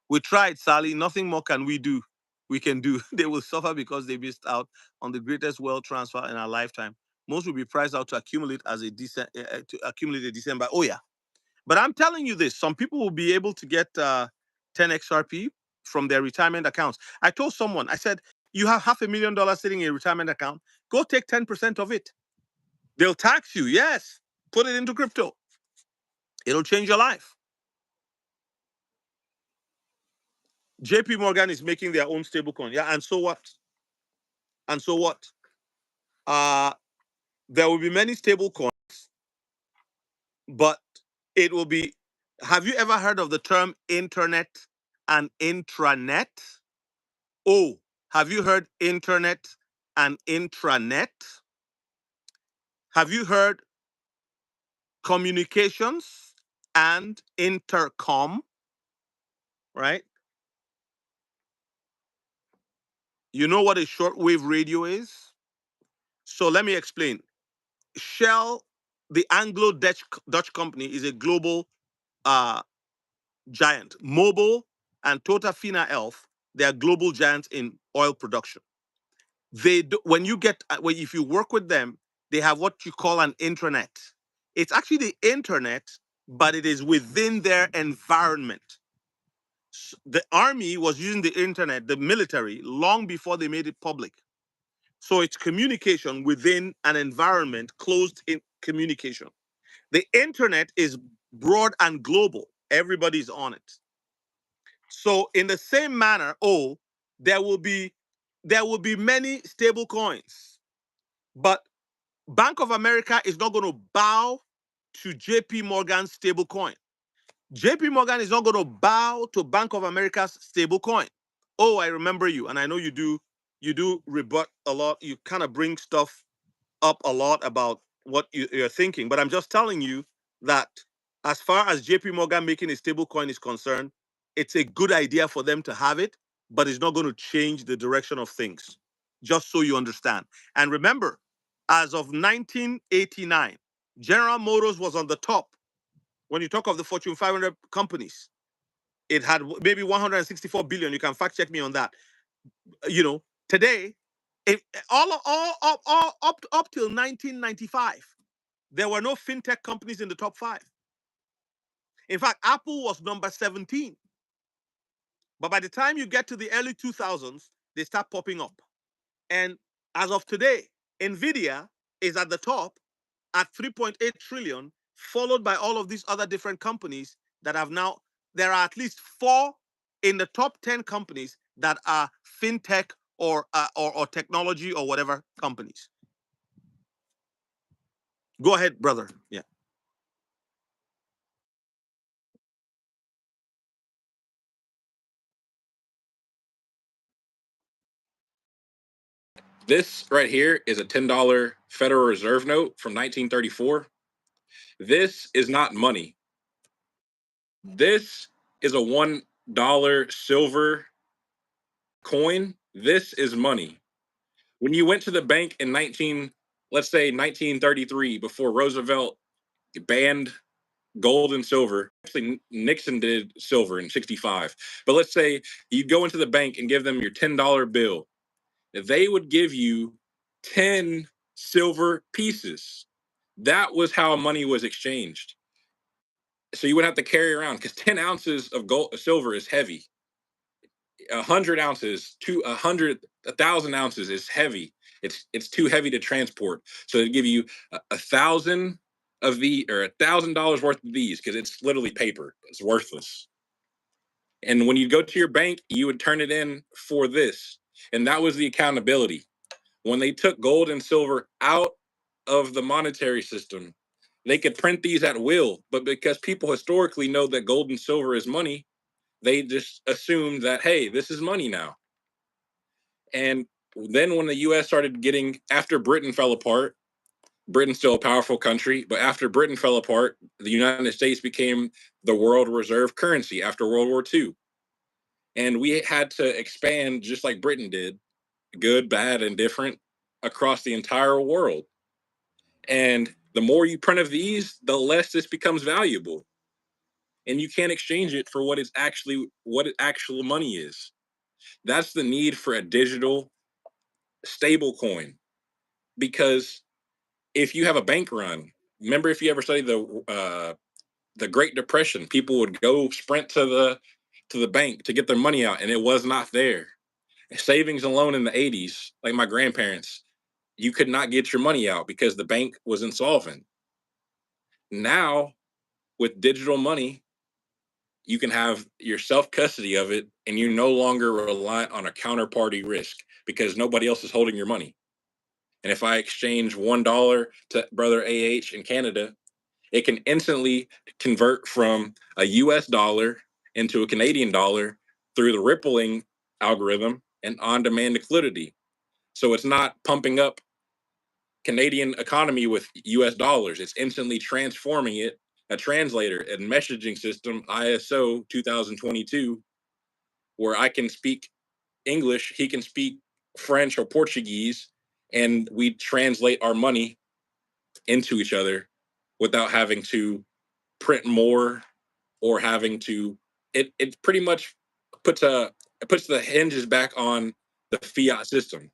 We tried, Sally. Nothing more can we do. We can do. They will suffer because they missed out on the greatest wealth transfer in our lifetime. Most will be priced out to accumulate a decent buy. Oh, yeah. But I'm telling you this, some people will be able to get 10 XRP from their retirement accounts. I told someone, I said, you have $500,000 sitting in a retirement account, go take 10% of it. They'll tax you. Yes. Put it into crypto. It'll change your life. JP Morgan is making their own stablecoin. Yeah. And so what? And so what? Uh, there will be many stablecoins, but it will be Have you ever heard of the term internet and intranet? Oh, have you heard internet and intranet? Have you heard communications and intercom? Right? You know what a shortwave radio is? So let me explain. Shell, the Anglo-Dutch company, is a global uh, giant. Mobil and Tota Fina Elf, they are global giants in oil production. They do, when you get when if you work with them, they have what you call an intranet. It's actually the internet, but it is within their environment. The army was using the internet, the military, long before they made it public. So it's communication within an environment, closed in communication. The internet is broad and global. Everybody's on it. So in the same manner, there will be many stable coins, but Bank of America is not going to bow to JP Morgan's stable coin. JP Morgan is not going to bow to Bank of America's stable coin. Oh, I remember you, and I know you do. You do rebut a lot. You kind of bring stuff up a lot about what you're thinking, but I'm just telling you that as far as JP Morgan making a stable coin is concerned, it's a good idea for them to have it, but it's not going to change the direction of things, just so you understand. And remember, as of 1989, General Motors was on the top. When you talk of the Fortune 500 companies, it had maybe 164 billion. You can fact check me on that. Today, if all up till 1995, there were no fintech companies in the top 5. In fact, Apple was number 17. But by the time you get to the early 2000s, they start popping up. And as of today, Nvidia is at the top at 3.8 trillion, followed by all of these other different companies that have now, there are at least 4 in the top 10 companies that are fintech or technology or whatever companies. Go ahead, brother. Yeah. This right here is a $10 Federal Reserve note from 1934. This is not money. This is a $1 silver coin. This is money. When you went to the bank in let's say 1933, before Roosevelt banned gold and silver. Actually, Nixon did silver in 65. But let's say you go into the bank and give them your $10 bill. They would give you 10 silver pieces. That was how money was exchanged. So you would have to carry around, because 10 ounces of gold, silver is heavy. 100 ounces to 1,000 ounces is heavy. It's too heavy to transport. So they give you 1,000 of the, or $1,000 worth of these, because it's literally paper. It's worthless. And when you go to your bank, you would turn it in for this. And that was the accountability. When they took gold and silver out of the monetary system, they could print these at will. But because people historically know that gold and silver is money, they just assumed that, hey, this is money now. And then when the US started getting, after Britain fell apart, Britain's still a powerful country, but after Britain fell apart, the United States became the world reserve currency after World War II. And we had to expand just like Britain did, good, bad, and different, across the entire world. And the more you print of these, the less this becomes valuable. And you can't exchange it for what actual money is. That's the need for a digital stable coin. Because if you have a bank run, remember, if you ever studied the Great Depression, people would go sprint to the bank to get their money out, and it was not there. Savings and loan in the 80s, like my grandparents, you could not get your money out because the bank was insolvent. Now, with digital money, you can have your self custody of it, and you're no longer reliant on a counterparty risk because nobody else is holding your money. And if I exchange $1 to brother AH in Canada, it can instantly convert from a US dollar into a Canadian dollar through the rippling algorithm and on demand liquidity. So it's not pumping up Canadian economy with US dollars. It's instantly transforming it, a translator and messaging system, ISO 2022, where I can speak English, he can speak French or Portuguese, and we translate our money into each other without having to print more or having to it pretty much puts a it puts the hinges back on the fiat system.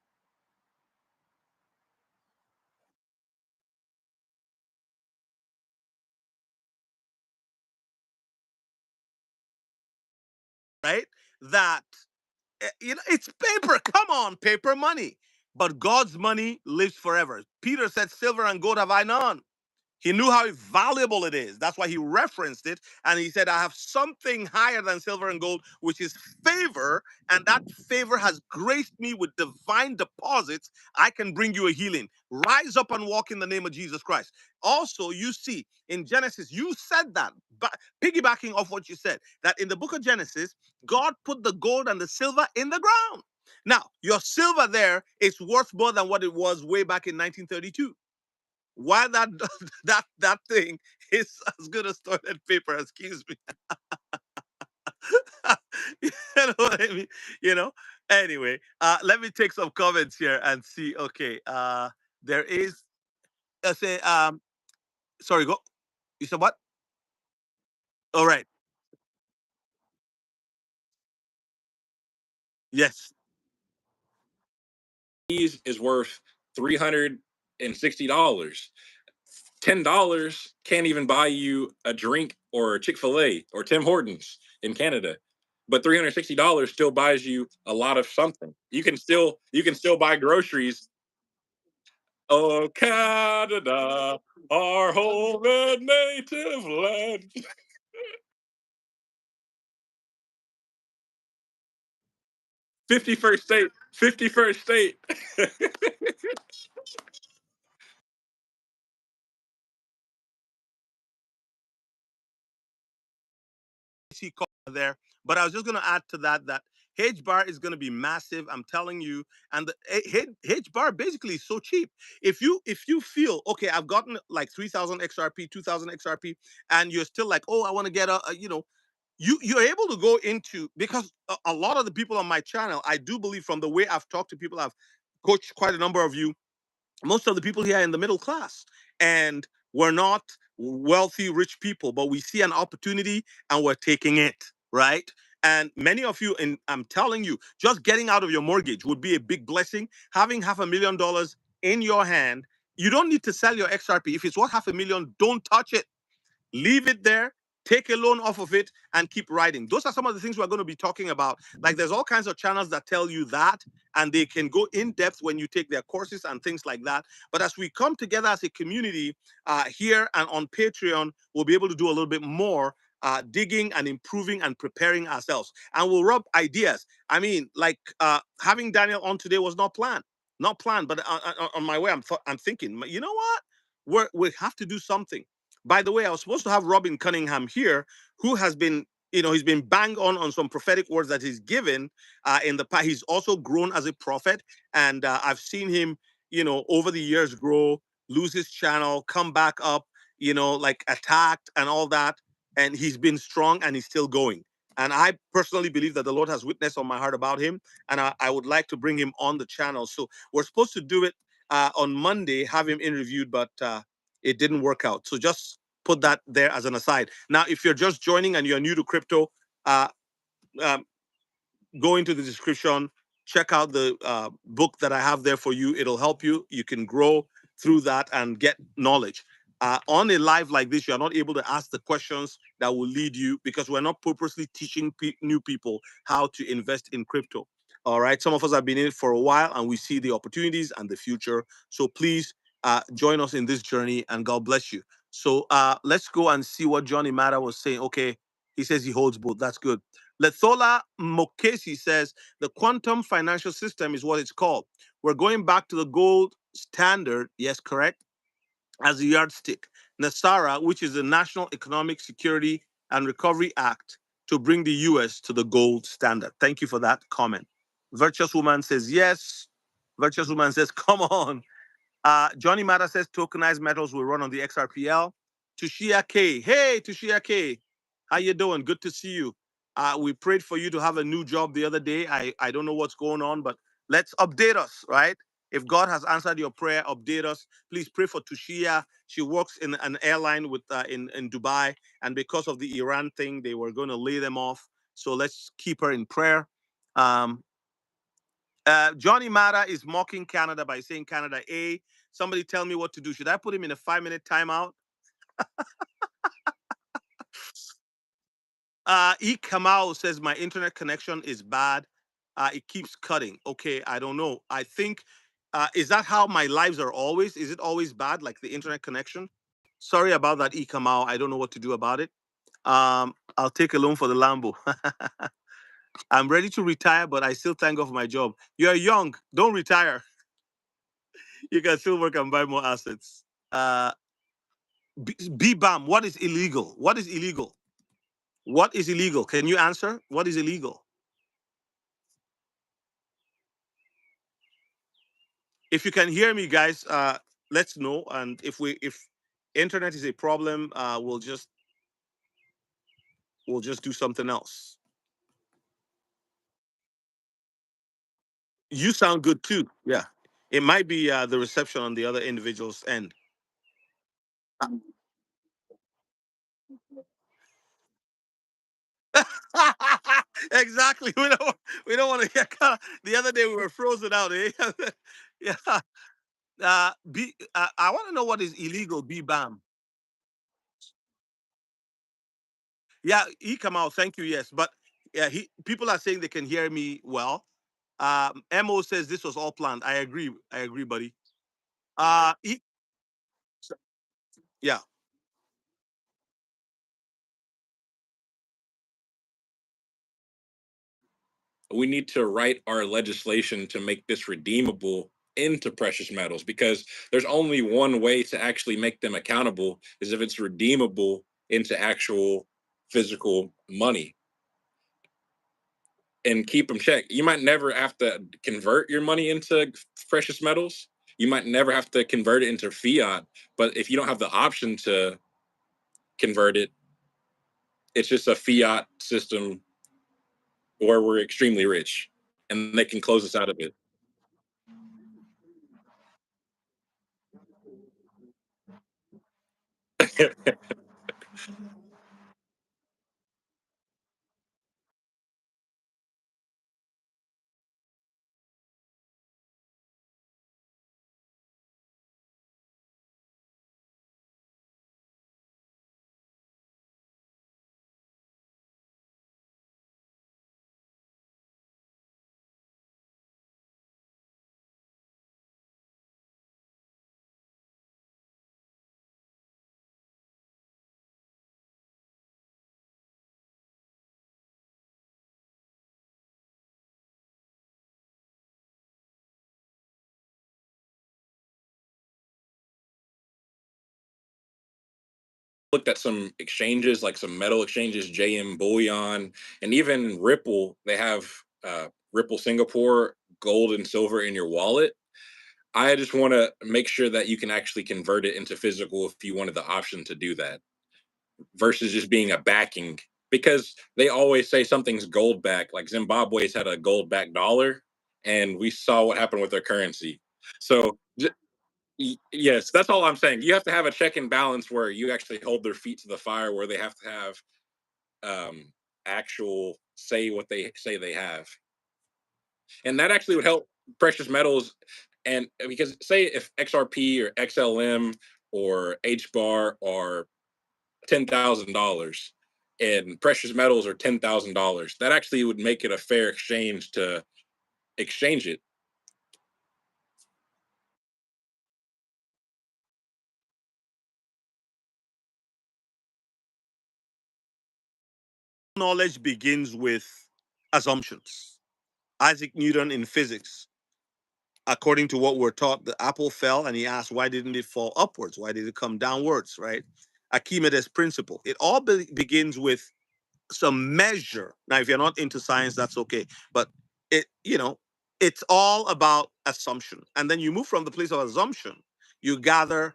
Right? That it's paper. Come on, paper money. But God's money lives forever. Peter said, "Silver and gold have I none." He knew how valuable it is. That's why he referenced it. And he said, I have something higher than silver and gold, which is favor. And that favor has graced me with divine deposits. I can bring you a healing. Rise up and walk in the name of Jesus Christ. Also, you see in Genesis, you said that, but piggybacking off what you said, that in the book of Genesis, God put the gold and the silver in the ground. Now, your silver there is worth more than what it was way back in 1932. Why that that thing is as good as toilet paper, excuse me. You know what I mean? You know? Anyway, let me take some comments here and see. Okay. There is say sorry, go. You said what? All right. Yes. Is worth $360. $10 can't even buy you a drink or Chick-fil-A or Tim Hortons in Canada. But $360 still buys you a lot of something. You can still buy groceries. Oh, Canada, our home and native land. 51st state. 51st state. See there. But I was just going to add to that that H bar is going to be massive. I'm telling you, and the H bar basically is so cheap. If you feel okay, I've gotten like 3,000 XRP, 2,000 XRP, and you're still like, oh, I want to get you're able to go into because a lot of the people on my channel, I do believe from the way I've talked to people, I've coached quite a number of you, most of the people here are in the middle class, and we're not wealthy rich people, but we see an opportunity and we're taking it, right? And many of you, and I'm telling you, just getting out of your mortgage would be a big blessing. Having $500,000 in your hand, you don't need to sell your XRP. If it's worth 500,000, don't touch it. Leave it there, take a loan off of it, and keep writing. Those are some of the things we're going to be talking about. Like there's all kinds of channels that tell you that, and they can go in depth when you take their courses and things like that. But as we come together as a community here and on Patreon, we'll be able to do a little bit more digging and improving and preparing ourselves. And we'll rub ideas. I mean, like having Daniel on today was not planned. Not planned, but on my way, I'm thinking, you know what? We have to do something. By the way, I was supposed to have Robin Cunningham here, who has been, he's been bang on some prophetic words that he's given in the past. He's also grown as a prophet, and I've seen him, over the years grow, lose his channel, come back up, like attacked and all that, and he's been strong and he's still going. And I personally believe that the Lord has witnessed on my heart about him, and I would like to bring him on the channel. So we're supposed to do it on Monday, have him interviewed, but it didn't work out. So just put that there as an aside. Now, if you're just joining and you're new to crypto, uh, um, go into the description, check out the book that I have there for you. It'll help you. You can grow through that and get knowledge. On a live like this, you're not able to ask the questions that will lead you because we're not purposely teaching new people how to invest in crypto. All right. Some of us have been in it for a while and we see the opportunities and the future. So please join us in this journey and God bless you. So let's go and see what Johnny Matter was saying. Okay. He says he holds both. That's good. Lethola Mokesi says the quantum financial system is what it's called. We're going back to the gold standard. Yes, correct. As a yardstick. NASARA, which is the National Economic Security and Recovery Act, to bring the US to the gold standard. Thank you for that comment. Virtuous Woman says yes. Virtuous Woman says, come on. Johnny Mata says tokenized metals will run on the XRPL. Tushia K. Hey, Tushia K. How you doing? Good to see you. We prayed for you to have a new job the other day. I don't know what's going on, but let's update us, right? If God has answered your prayer, update us. Please pray for Tushia. She works in an airline with in Dubai, and because of the Iran thing, they were going to lay them off. So let's keep her in prayer. Um, Johnny Mata is mocking Canada by saying Canada A. Somebody tell me what to do. Should I put him in a 5-minute timeout? E. Kamau says my internet connection is bad. It keeps cutting. Okay, I don't know. I think is that how my lives are always? Is it always bad, like the internet connection? Sorry about that, E. Kamau. I don't know what to do about it. I'll take a loan for the Lambo. I'm ready to retire, but I still thank God for my job. You're young. Don't retire. You can still work and buy more assets. BBAM, what is illegal? What is illegal? What is illegal? Can you answer? What is illegal? If you can hear me, guys, let's know. And if internet is a problem, we'll just do something else. You sound good too. Yeah, it might be the reception on the other individual's end. Exactly. We don't want to get caught. The other day we were frozen out. Eh? Yeah. I want to know what is illegal. BBAM. Yeah, he come out. Thank you. Yes, but yeah, people are saying they can hear me well. Mo says this was all planned. I agree. I agree, buddy. He, yeah. We need to write our legislation to make this redeemable into precious metals, because there's only one way to actually make them accountable is if it's redeemable into actual physical money, and keep them checked. You might never have to convert your money into precious metals. You might never have to convert it into fiat, but if you don't have the option to convert it, it's just a fiat system where we're extremely rich and they can close us out of it. Looked at some exchanges, like some metal exchanges, JM Bullion, and even Ripple. They have Ripple Singapore gold and silver in your wallet. I just want to make sure that you can actually convert it into physical if you wanted the option to do that, versus just being a backing. Because they always say something's gold back, like Zimbabwe's had a gold back dollar, and we saw what happened with their currency. So yes, that's all I'm saying. You have to have a check and balance where you actually hold their feet to the fire, where they have to have actual say what they say they have, and that actually would help precious metals. And because say if XRP or XLM or H bar are $10,000 and precious metals are $10,000, that actually would make it a fair exchange to exchange it. Knowledge begins with assumptions. Isaac Newton in physics according to what we're taught, the apple fell, and he asked, why didn't it fall upwards? Why did it come downwards, right? Archimedes' principle. It all begins with some measure. Now, if you're not into science, that's okay. But it's all about assumption. And then you move from the place of assumption, you gather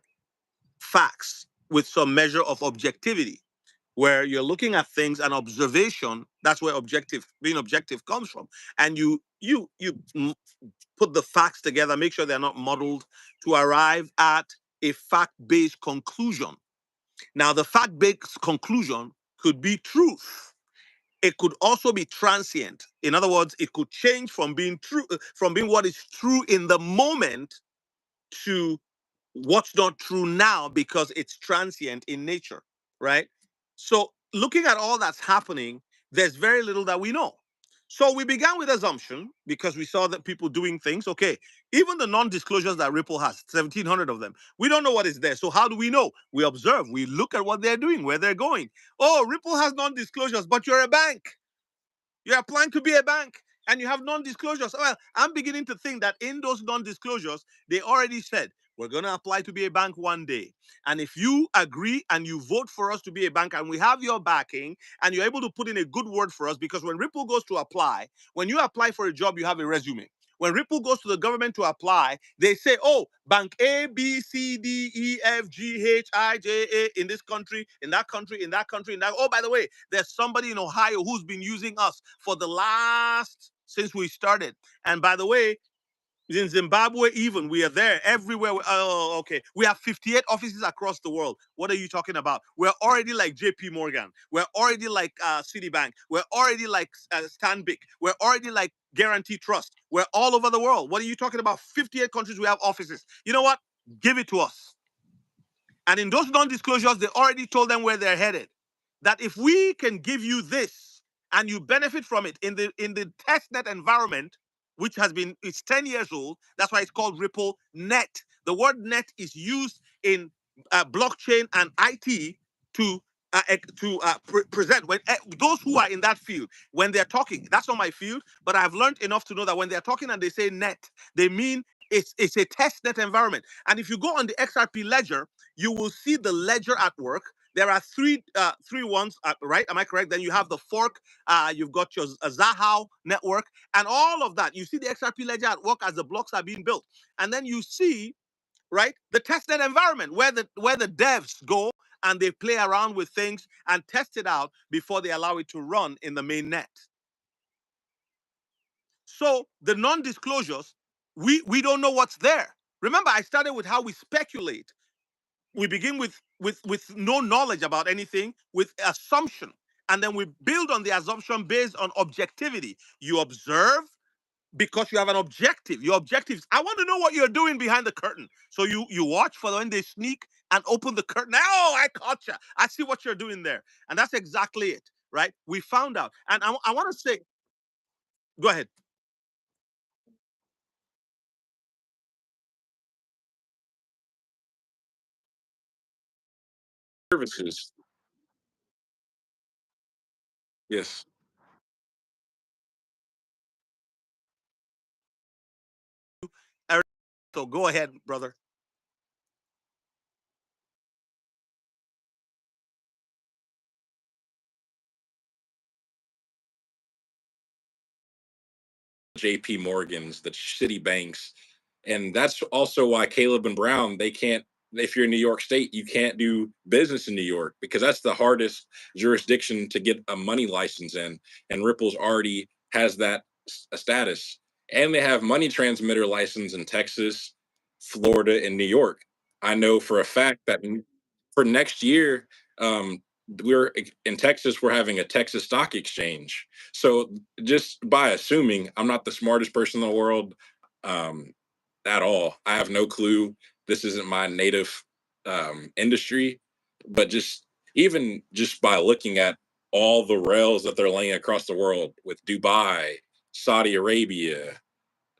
facts with some measure of objectivity, where you're looking at things and observation. That's where being objective comes from. And you put the facts together, make sure they're not muddled, to arrive at a fact-based conclusion. Now, the fact-based conclusion could be truth. It could also be transient. In other words, it could change from being true, from being what is true in the moment, to what's not true now, because it's transient in nature, right? So, looking at all that's happening, there's very little that we know. So we began with assumption because we saw that people doing things. Okay, even the non-disclosures that Ripple has, 1,700 of them, we don't know what is there. So how do we know? We observe, we look at what they're doing, where they're going. Oh, Ripple has non-disclosures, but you're a bank. You're applying to be a bank and you have non-disclosures. Well, I'm beginning to think that in those non-disclosures, they already said, we're going to apply to be a bank one day. And if you agree and you vote for us to be a bank and we have your backing and you're able to put in a good word for us, because when Ripple goes to apply, when you apply for a job, you have a resume. When Ripple goes to the government to apply, they say, oh, bank A, B, C, D, E, F, G, H, I, J, A in this country, in that country, in that country, in that. Oh, by the way, there's somebody in Ohio who's been using us for the last, since we started. And by the way, in Zimbabwe, even we are there everywhere. Oh, okay. We have 58 offices across the world. What are you talking about? We're already like JP Morgan. We're already like Citibank. We're already like Stanbic. We're already like Guarantee Trust. We're all over the world. What are you talking about? 58 countries we have offices. You know what? Give it to us. And in those non-disclosures, they already told them where they're headed. That if we can give you this and you benefit from it in the testnet environment, which has been, it's 10 years old. That's why it's called Ripple Net. The word net is used in blockchain and IT to present when those who are in that field, when they're talking. That's not my field, but I've learned enough to know that when they're talking and they say net, they mean it's a testnet environment. And if you go on the XRP ledger, you will see the ledger at work. There are three ones, right? Am I correct? Then you have the fork. You've got your Zahao network, and all of that. You see the XRP ledger at work as the blocks are being built, and then you see, right, the testnet environment where the devs go and they play around with things and test it out before they allow it to run in the main net. So the non-disclosures, we don't know what's there. Remember, I started with how we speculate. We begin with no knowledge about anything, with assumption, and then we build on the assumption based on objectivity. You observe because you have an objective. Your objective is, I want to know what you're doing behind the curtain. So you watch for when they sneak and open the curtain. Oh, I caught you. I see what you're doing there. And that's exactly it, right? We found out. And I want to say, go ahead. Services. Yes. So go ahead, brother. JP Morgans, the Citibanks. And that's also why Caleb and Brown, they can't, if you're in New York State, you can't do business in New York because that's the hardest jurisdiction to get a money license in. And Ripple's already has that status. And they have money transmitter license in Texas, Florida, and New York. I know for a fact that for next year, um, we're in Texas, we're having a Texas stock exchange. So just by assuming, I'm not the smartest person in the world um, at all. I have no clue. This isn't my native industry, but just even just by looking at all the rails that they're laying across the world with Dubai, Saudi Arabia,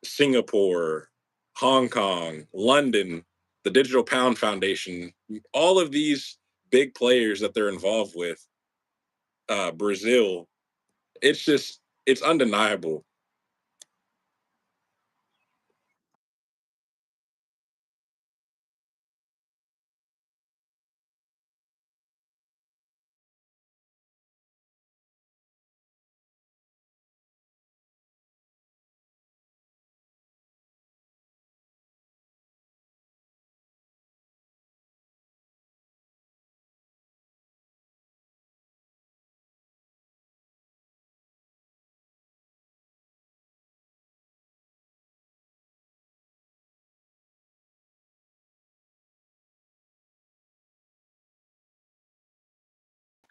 Singapore, Hong Kong, London, the Digital Pound Foundation, all of these big players that they're involved with, Brazil, it's just, it's undeniable.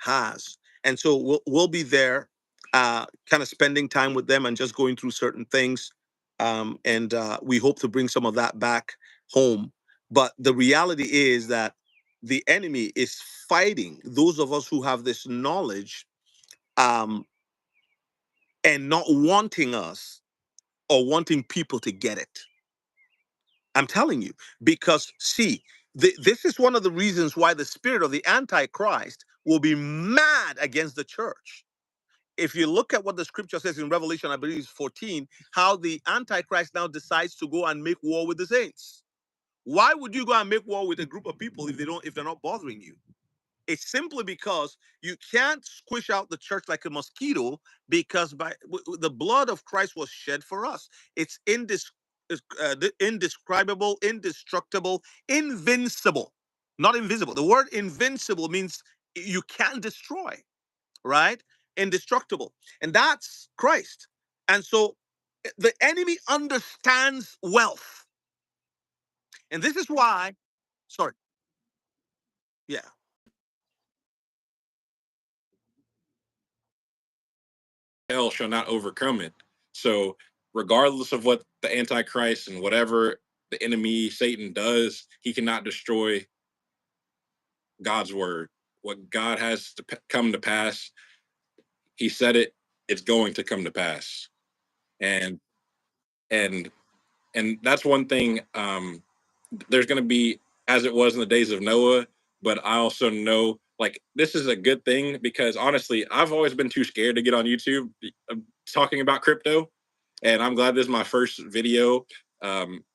has. And so we'll be there, kind of spending time with them and just going through certain things. And we hope to bring some of that back home. But the reality is that the enemy is fighting those of us who have this knowledge, um, and not wanting us or wanting people to get it. I'm telling you, because see, this is one of the reasons why the spirit of the Antichrist will be mad against the church. If you look at what the scripture says in Revelation, I believe it's 14, how the Antichrist now decides to go and make war with the saints. Why would you go and make war with a group of people if they're not bothering you? It's simply because you can't squish out the church like a mosquito, because the blood of Christ was shed for us. It's indescribable, indestructible, invincible, not invisible. The word invincible means you can't destroy, right? Indestructible. And that's Christ. And so the enemy understands wealth. And this is why, sorry, yeah. Hell shall not overcome it. So, regardless of what the Antichrist and whatever the enemy Satan does, he cannot destroy God's word. What God has to come to pass, he said it, it's going to come to pass. And and and that's one thing. There's going to be, as it was in the days of Noah, but I also know, like, this is a good thing, because honestly, I've always been too scared to get on YouTube talking about crypto, and I'm glad this is my first video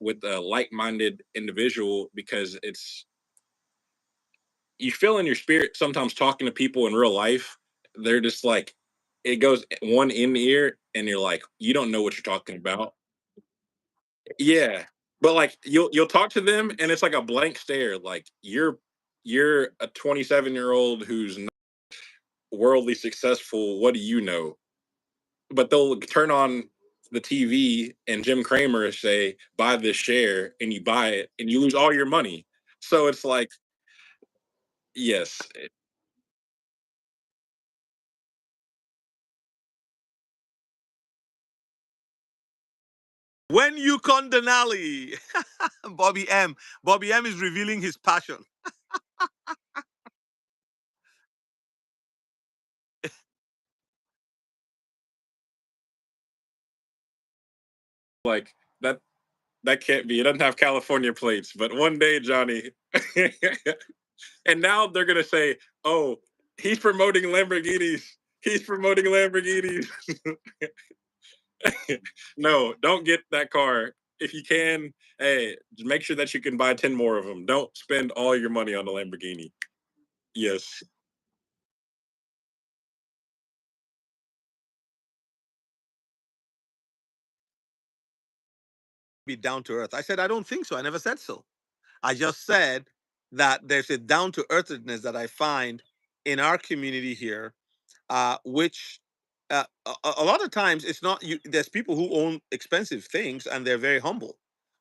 with a like-minded individual, because it's, you feel in your spirit sometimes talking to people in real life, they're just like, it goes one in the ear and you're like, you don't know what you're talking about. Yeah. But like, you'll talk to them and it's like a blank stare. Like, you're a 27-year-old who's not worldly successful. What do you know? But they'll turn on the TV and Jim Cramer say, buy this share, and you buy it and you lose all your money. So it's like, yes. When you con Denali, Bobby M. Bobby M is revealing his passion. Like, that can't be. It doesn't have California plates, but one day, Johnny. And now they're gonna say, "Oh, he's promoting Lamborghinis. He's promoting Lamborghinis." No, don't get that car. If you can, hey, just make sure that you can buy 10 more of them. Don't spend all your money on the Lamborghini. Yes. Be down to earth. I said, I don't think so. I never said so. I just said that there's a down to earthness that I find in our community here, which a lot of times it's not you. There's people who own expensive things and they're very humble,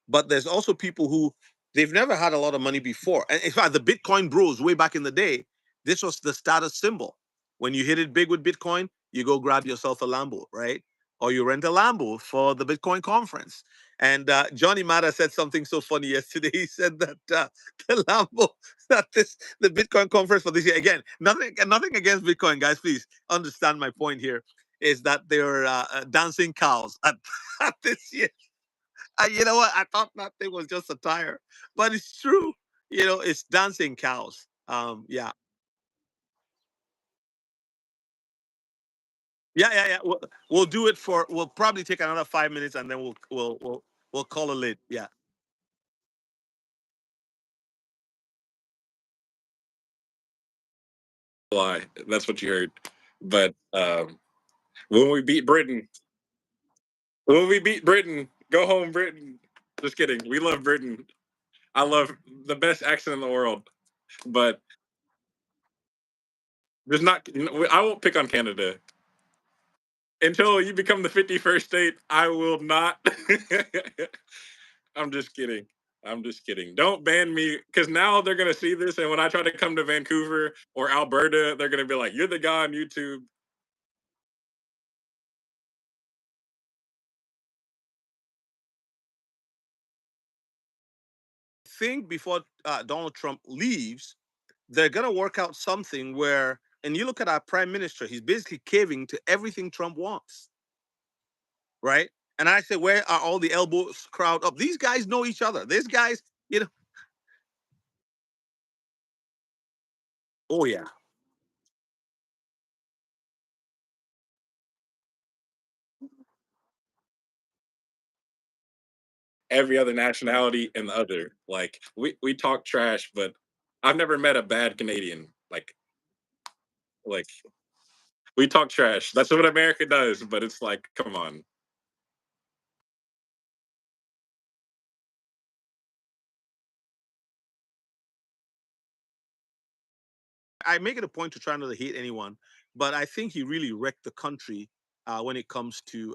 but there's also people who they've never had a lot of money before. And in fact, the Bitcoin bros way back in the day, this was the status symbol. When you hit it big with Bitcoin, you go grab yourself a Lambo, right? Or you rent a Lambo for the Bitcoin conference. And Johnny Mata said something so funny yesterday. He said that the Lambo, that the Bitcoin conference for this year. Again, nothing against Bitcoin, guys. Please understand my point here. Is that they're dancing cows at this year? You know what? I thought that thing was just a tire, but it's true. You know, it's dancing cows. Yeah, yeah. We'll do it for. We'll probably take another 5 minutes, and then we'll call it late. Yeah. Lie. That's what you heard. But when we beat Britain, go home, Britain. Just kidding. We love Britain. I love the best accent in the world. But there's not. I won't pick on Canada until you become the 51st state. I will not. I'm just kidding. I'm just kidding. Don't ban me because now they're gonna see this, and when I try to come to Vancouver or Alberta, they're gonna be like, "You're the guy on YouTube." Think before Donald Trump leaves, they're gonna work out something where, and you look at our prime minister, he's basically caving to everything Trump wants, right? And I say, where are all the elbows crowd up? These guys know each other. These guys, you know. Oh yeah. Every other nationality and the other. Like we talk trash, but I've never met a bad Canadian. Like we talk trash. That's what America does, but it's like, come on. I make it a point to try not to hate anyone, but I think he really wrecked the country when it comes to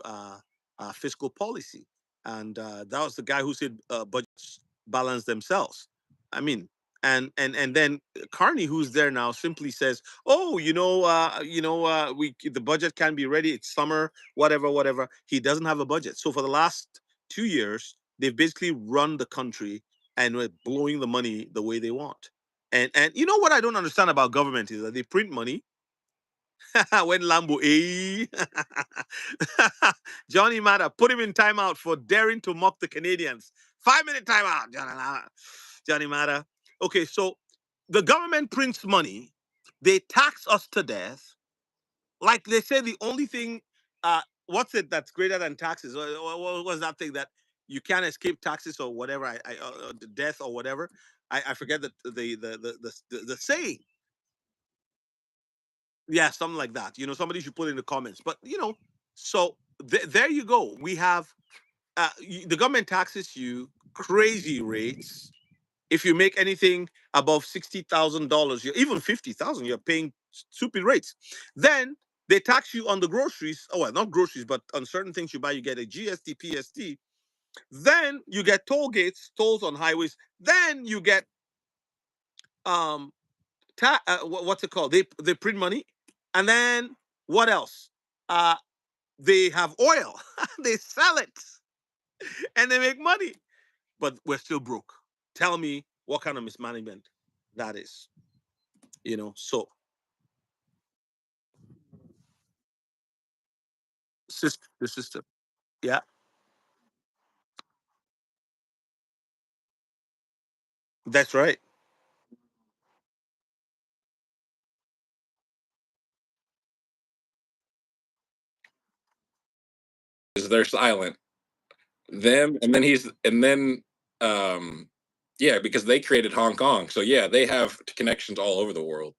fiscal policy. And that was the guy who said budgets balance themselves. I mean, and then Carney, who's there now, simply says, "Oh, we the budget can be ready. It's summer, whatever, whatever." He doesn't have a budget. So for the last 2 years, they've basically run the country and we're blowing the money the way they want. And you know what I don't understand about government is that they print money. When Lambo, Johnny Matter, put him in timeout for daring to mock the Canadians. 5 minute timeout, Johnny Matter. Okay, so the government prints money, they tax us to death. Like they say, the only thing, what's it that's greater than taxes? What was that thing that you can't escape taxes or whatever? Death or whatever. I forget the saying. Yeah, something like that. Somebody should put in the comments. But so there you go. We have the government taxes you crazy rates. If you make anything above $60,000, you're even 50,000, you're paying stupid rates. Then they tax you on the groceries. Oh, well, not groceries, but on certain things you buy, you get a GST, PST. Then you get toll gates, tolls on highways. Then you get um what's it called? They print money, and then what else? Uh, they have oil. They sell it, and they make money. But we're still broke. Tell me what kind of mismanagement that is. So the system. Yeah, that's right. Is they're silent. Them and then um yeah, because they created Hong Kong. So yeah, they have connections all over the world.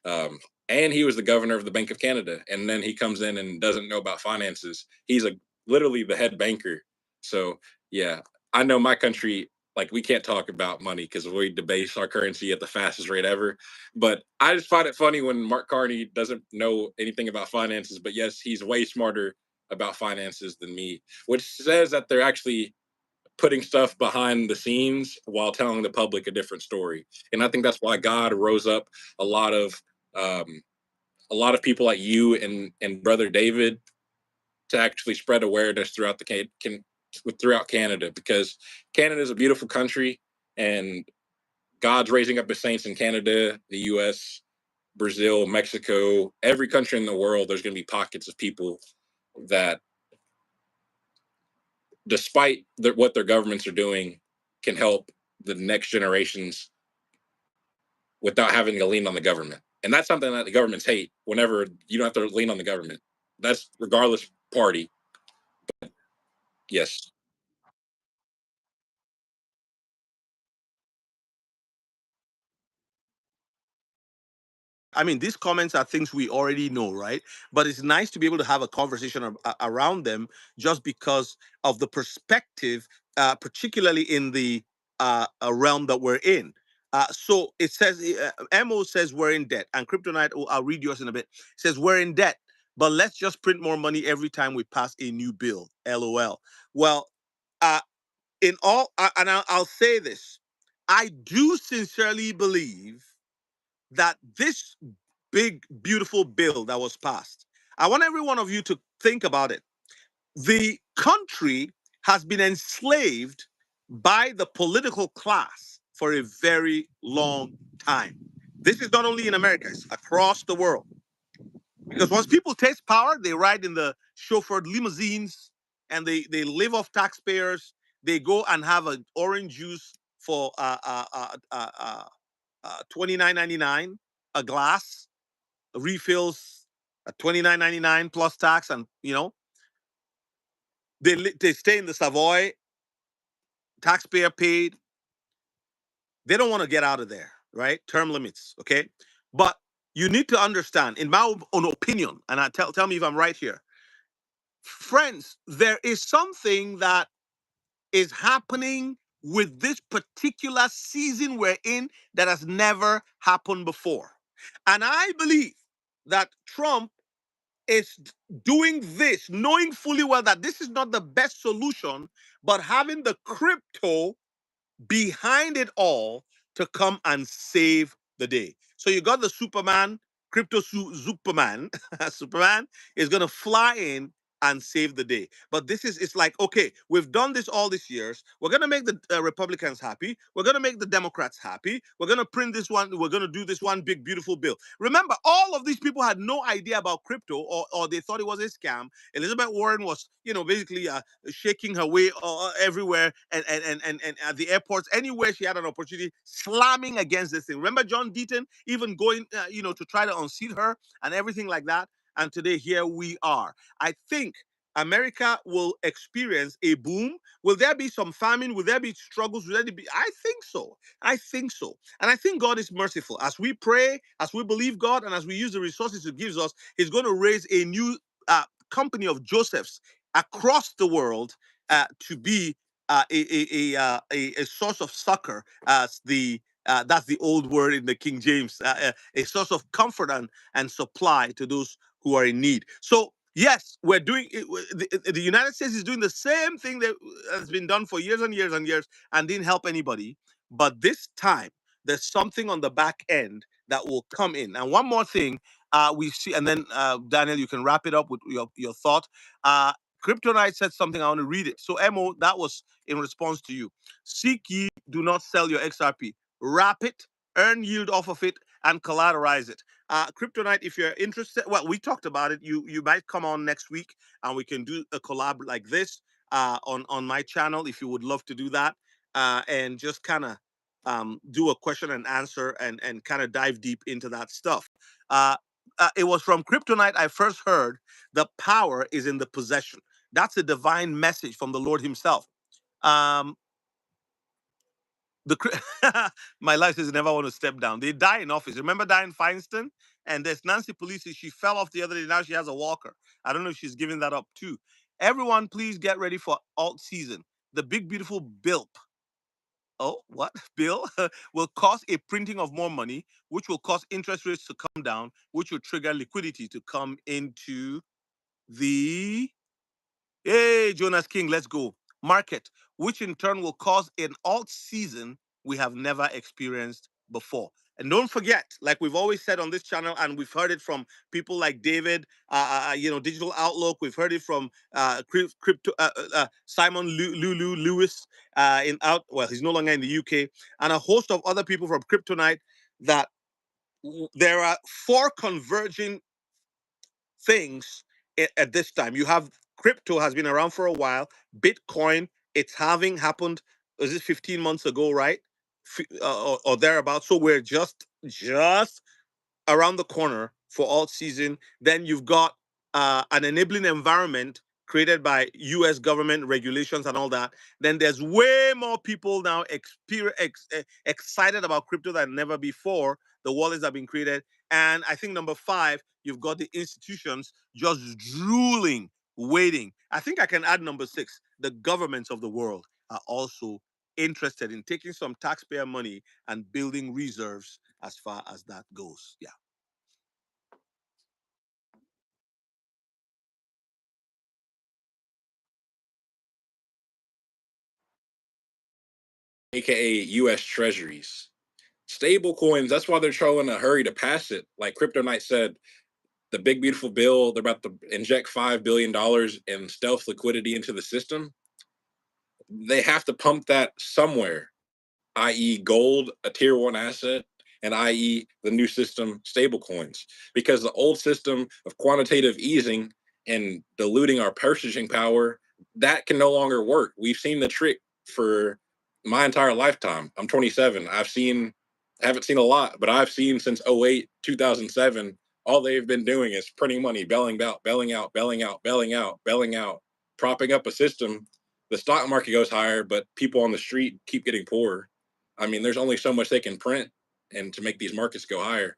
Um and he was the governor of the Bank of Canada, and then he comes in and doesn't know about finances. He's literally the head banker. So yeah, I know my country, like, we can't talk about money because we debase our currency at the fastest rate ever. But I just find it funny when Mark Carney doesn't know anything about finances, but yes, he's way smarter about finances than me, which says that they're actually putting stuff behind the scenes while telling the public a different story. And I think that's why God rose up a lot of um, a lot of people like you and brother David to actually spread awareness throughout throughout Canada, because Canada is a beautiful country, and God's raising up his saints in Canada, the U.S., Brazil, Mexico, every country in the world. There's going to be pockets of people that, despite what their governments are doing, can help the next generations without having to lean on the government. And that's something that the governments hate. Whenever you don't have to lean on the government, that's regardless party. Yes. I mean, these comments are things we already know, right? But it's nice to be able to have a conversation around them just because of the perspective, particularly in the realm that we're in. So it says, Mo says we're in debt, and Kryptonite, I'll read yours in a bit, says we're in debt, but let's just print more money every time we pass a new bill. LOL. Well, uh, in all, and I'll say this, I do sincerely believe that this big, beautiful bill that was passed, I want every one of you to think about it. The country has been enslaved by the political class for a very long time. This is not only in America, it's across the world. Because once people taste power, they ride in the chauffeured limousines and they live off taxpayers. They go and have an orange juice for 29.99 a glass, refills at 29.99 plus tax, and they stay in the Savoy, taxpayer paid. They don't want to get out of there, right? Term limits, okay? But you need to understand, in my own opinion, and tell me if I'm right here, friends, there is something that is happening with this particular season we're in that has never happened before. And I believe that Trump is doing this, knowing fully well that this is not the best solution, but having the crypto behind it all to come and save the day. So you got the Superman, Superman. Superman is going to fly in and save the day. But it's like, okay, we've done this all these years. We're going to make the Republicans happy. We're going to make the Democrats happy. We're going to print this one. We're going to do this one big, beautiful bill. Remember, all of these people had no idea about crypto, or they thought it was a scam. Elizabeth Warren was, basically shaking her way everywhere, and at the airports, anywhere she had an opportunity, slamming against this thing. Remember John Deaton even going, to try to unseat her and everything like that. And today, here we are. I think America will experience a boom. Will there be some famine? Will there be struggles? Will there be? I think so. I think so. And I think God is merciful. As we pray, as we believe God, and as we use the resources He gives us, He's going to raise a new company of Josephs across the world to be a source of succor, as that's the old word in the King James, a source of comfort and supply to those who are in need. So yes, we're doing it. The United States is doing the same thing that has been done for years and years and years and didn't help anybody. But this time, there's something on the back end that will come in. And one more thing, we see, and then Daniel, you can wrap it up with your thought. Uh, Kryptonite said something. I want to read it. So, Mo, that was in response to you. Seek ye, do not sell your XRP. Wrap it, earn yield off of it, and collateralize it. Kryptonite, if you're interested, well, we talked about it. You might come on next week, and we can do a collab like this on my channel if you would love to do that, and just kind of do a question and answer and kind of dive deep into that stuff. It was from Kryptonite I first heard the power is in the possession. That's a divine message from the Lord Himself. Um, my life says never want to step down. They die in office. Remember Dianne Feinstein? And there's Nancy Pelosi. She fell off the other day. Now she has a walker. I don't know if she's giving that up too. Everyone, please get ready for alt season. The big beautiful bill. Oh, what? Bill will cause a printing of more money, which will cause interest rates to come down, which will trigger liquidity to come into the hey, Jonas King, let's go. Market, which in turn will cause an alt season we have never experienced before. And don't forget, like we've always said on this channel, and we've heard it from people like David, Digital Outlook. We've heard it from crypto Simon Lulu Lewis well, he's no longer in the UK, and a host of other people from Kryptonite. That there are four converging things at this time. You have crypto has been around for a while. Bitcoin, it's having happened. Was it 15 months ago, right? Or thereabouts. So we're just around the corner for alt season. Then you've got an enabling environment created by U.S. government regulations and all that. Then there's way more people now excited about crypto than never before. The wallets have been created. And I think number five, you've got the institutions just drooling, waiting. I think I can add number six. The governments of the world are also interested in taking some taxpayer money and building reserves as far as that goes. Yeah. aka US Treasuries. Stable coins, that's why they're trying to hurry to pass it. Like Crypto Knight said, the big beautiful bill, they're about to inject $5 billion in stealth liquidity into the system. They have to pump that somewhere, i.e., gold, a tier one asset, and i.e., the new system, stable coins. Because the old system of quantitative easing and diluting our purchasing power, that can no longer work. We've seen the trick for my entire lifetime. I'm 27. I haven't seen a lot, but I've seen since '08, 2007, all they've been doing is printing money, bailing out, bailing out, bailing out, bailing out, bailing out, propping up a system. The stock market goes higher, but people on the street keep getting poorer. I mean, there's only so much they can print and to make these markets go higher.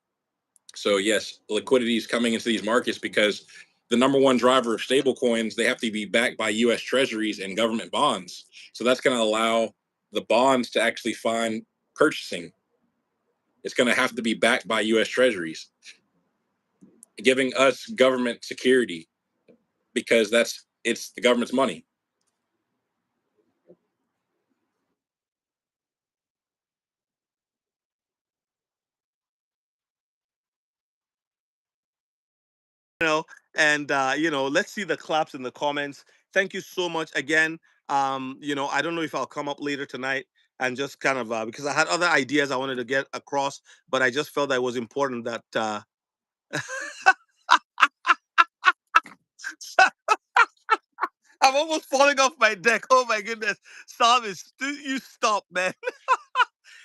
So yes, liquidity is coming into these markets because the number one driver of stable coins, they have to be backed by US treasuries and government bonds. So that's going to allow the bonds to actually find purchasing. It's going to have to be backed by US treasuries, giving us government security because it's the government's money. And let's see the claps in the comments. Thank you so much again. I don't know if I'll come up later tonight and just kind of because I had other ideas I wanted to get across, but I just felt that it was important that I'm almost falling off my deck. Oh my goodness. Sam you stop, man.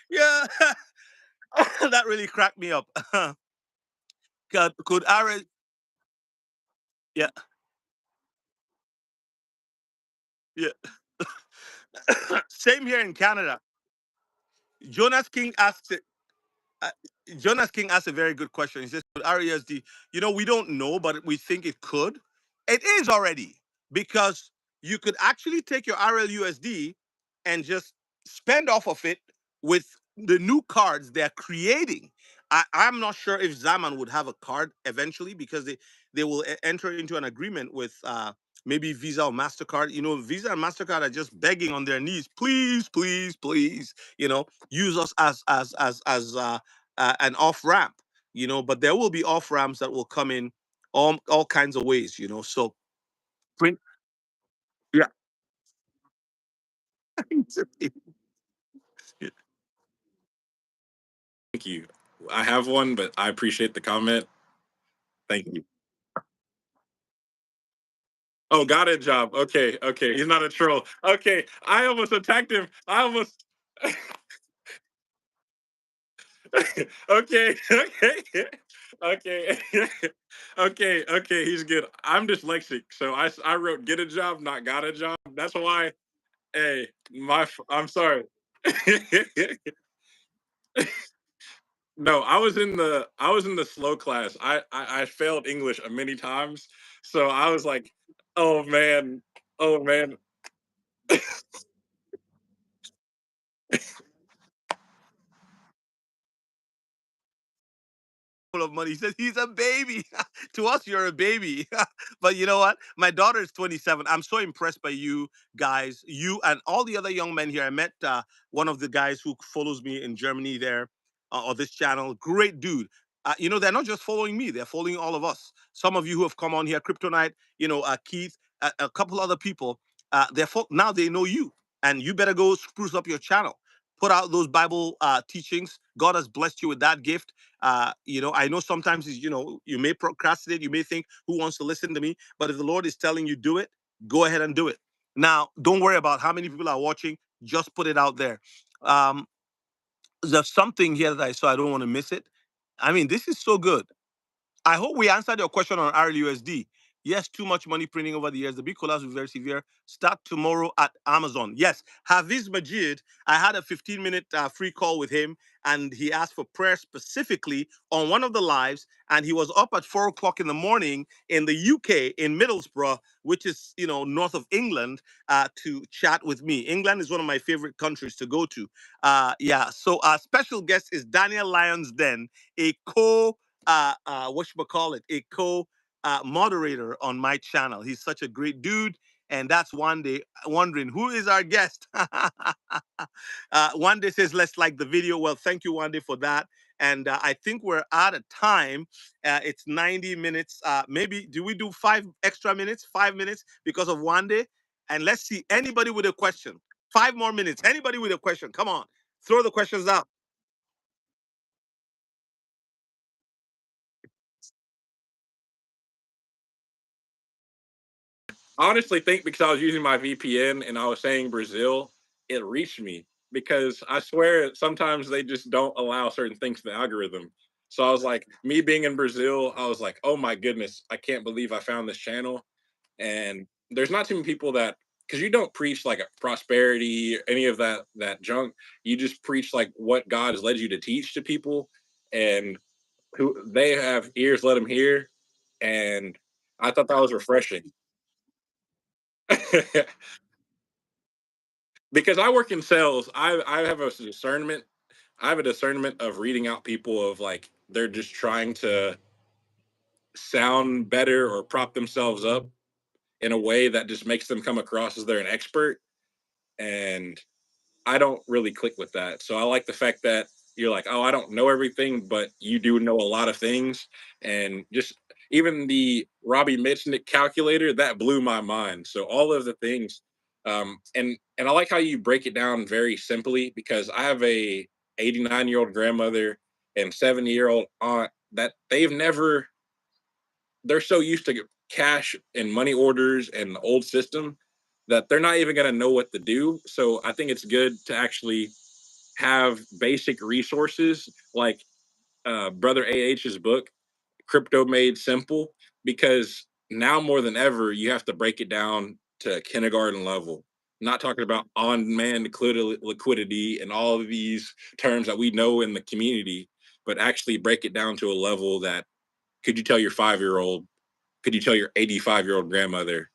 Yeah. That really cracked me up. Could Aaron, yeah, yeah. Same here in Canada. Jonas King asked uh, Jonas King asked a very good question. He says, "Could RESD, we don't know, but we think it could. It is already because you could actually take your RLUSD and just spend off of it with the new cards they're creating. I'm not sure if Zaman would have a card eventually because they will enter into an agreement with maybe Visa or Mastercard. Visa and Mastercard are just begging on their knees, please, please, please, use us as an off ramp. But there will be off ramps that will come in all kinds of ways. So print, yeah. Thank you. I have one, but I appreciate the comment. Thank you. Oh, got a job. Okay, okay. He's not a troll. Okay, I almost attacked him. I almost. Okay, okay, okay, okay, okay. He's good. I'm dyslexic, so I wrote get a job, not got a job. That's why. Hey, I'm sorry. No, I was in the slow class. I failed English many times, so I was like, oh man, oh man. Of money. He says he's a baby. To us, you're a baby. But you know what? My daughter is 27. I'm so impressed by you guys, you and all the other young men here. I met one of the guys who follows me in Germany there on this channel. Great dude. They're not just following me, they're following all of us. Some of you who have come on here, Kryptonite, Keith, a couple other people, now they know you. And you better go spruce up your channel. Put out those Bible teachings. God has blessed you with that gift. I know sometimes you may procrastinate, you may think, who wants to listen to me? But if the Lord is telling you do it, go ahead and do it. Now, don't worry about how many people are watching, just put it out there. um there's something here that I saw, I don't want to miss it. I mean, this is so good. I hope we answered your question on RLUSD. Yes, too much money printing over the years. The big collapse was very severe. Start tomorrow at Amazon. Yes, Hafiz Majid, I had a 15-minute free call with him, and he asked for prayer specifically on one of the lives. And he was up at 4 o'clock in the morning in the UK, in Middlesbrough, which is, north of England, to chat with me. England is one of my favorite countries to go to. Yeah, so our special guest is Daniel Lyons, then a what should we call it? A co moderator on my channel. He's such a great dude. And that's one day wondering who is our guest. One day says, let's like the video. Well, thank you, one day, for that. And I think we're out of time. It's 90 minutes. Maybe do we do 5 extra minutes, 5 minutes because of one day? And let's see anybody with a question. 5 more minutes. Anybody with a question? Come on, throw the questions out. I honestly think because I was using my VPN and I was saying Brazil, it reached me because I swear sometimes they just don't allow certain things to the algorithm. So I was like, me being in Brazil, I was like, oh my goodness, I can't believe I found this channel. And there's not too many people that, because you don't preach like a prosperity, any of that junk. You just preach like what God has led you to teach to people, and who they have ears, let them hear. And I thought that was refreshing. Because I work in sales, I have a discernment. I have a discernment of reading out people of like they're just trying to sound better or prop themselves up in a way that just makes them come across as they're an expert. And I don't really click with that. So I like the fact that you're like, oh, I don't know everything, but you do know a lot of things. And just even the Robbie Mitchnick calculator, that blew my mind. So all of the things, and I like how you break it down very simply because I have a 89-year-old grandmother and 70-year-old aunt that they're so used to cash and money orders and the old system that they're not even going to know what to do. So I think it's good to actually have basic resources like Brother AH's book, Crypto Made Simple, because now more than ever, you have to break it down to kindergarten level. Not talking about on demand liquidity and all of these terms that we know in the community, but actually break it down to a level that could you tell your 5 year old, could you tell your 85-year-old grandmother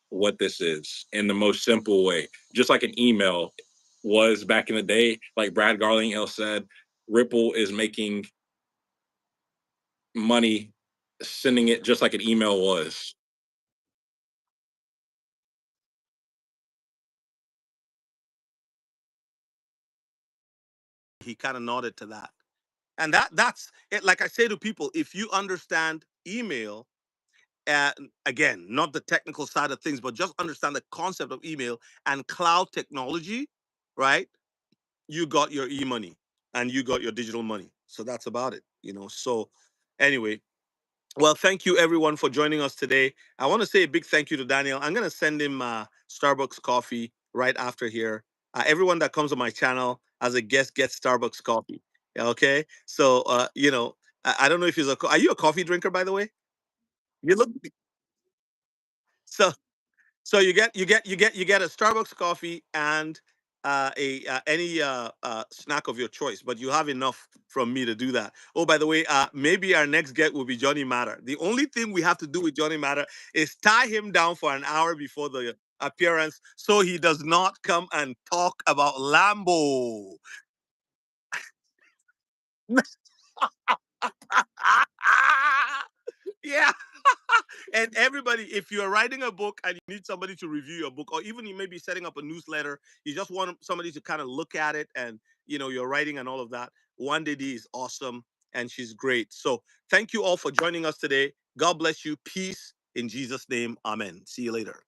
what this is in the most simple way, just like an email was back in the day. Like Brad Garlinghouse said, Ripple is making money sending it just like an email was. He kind of nodded to that. And that's it. Like I say to people, if you understand email, uh, again, not the technical side of things, but just understand the concept of email and cloud technology, right? You got your e-money and you got your digital money. So that's about it. So anyway, well, thank you everyone for joining us today. I want to say a big thank you to Daniel. I'm going to send him Starbucks coffee right after here. Everyone that comes on my channel as a guest gets Starbucks coffee. Okay. So, I don't know if he's are you a coffee drinker, by the way? You look so you get a Starbucks coffee and a any snack of your choice, but you have enough from me to do that. Oh, by the way, maybe our next get will be Johnny Matter. The only thing we have to do with Johnny Matter is tie him down for an hour before the appearance, so he does not come and talk about Lambo. Yeah. And everybody, if you're writing a book and you need somebody to review your book, or even you may be setting up a newsletter, you just want somebody to kind of look at it and you're writing and all of that. One Lady is awesome and she's great. So thank you all for joining us today. God bless you. Peace in Jesus' name. Amen. See you later.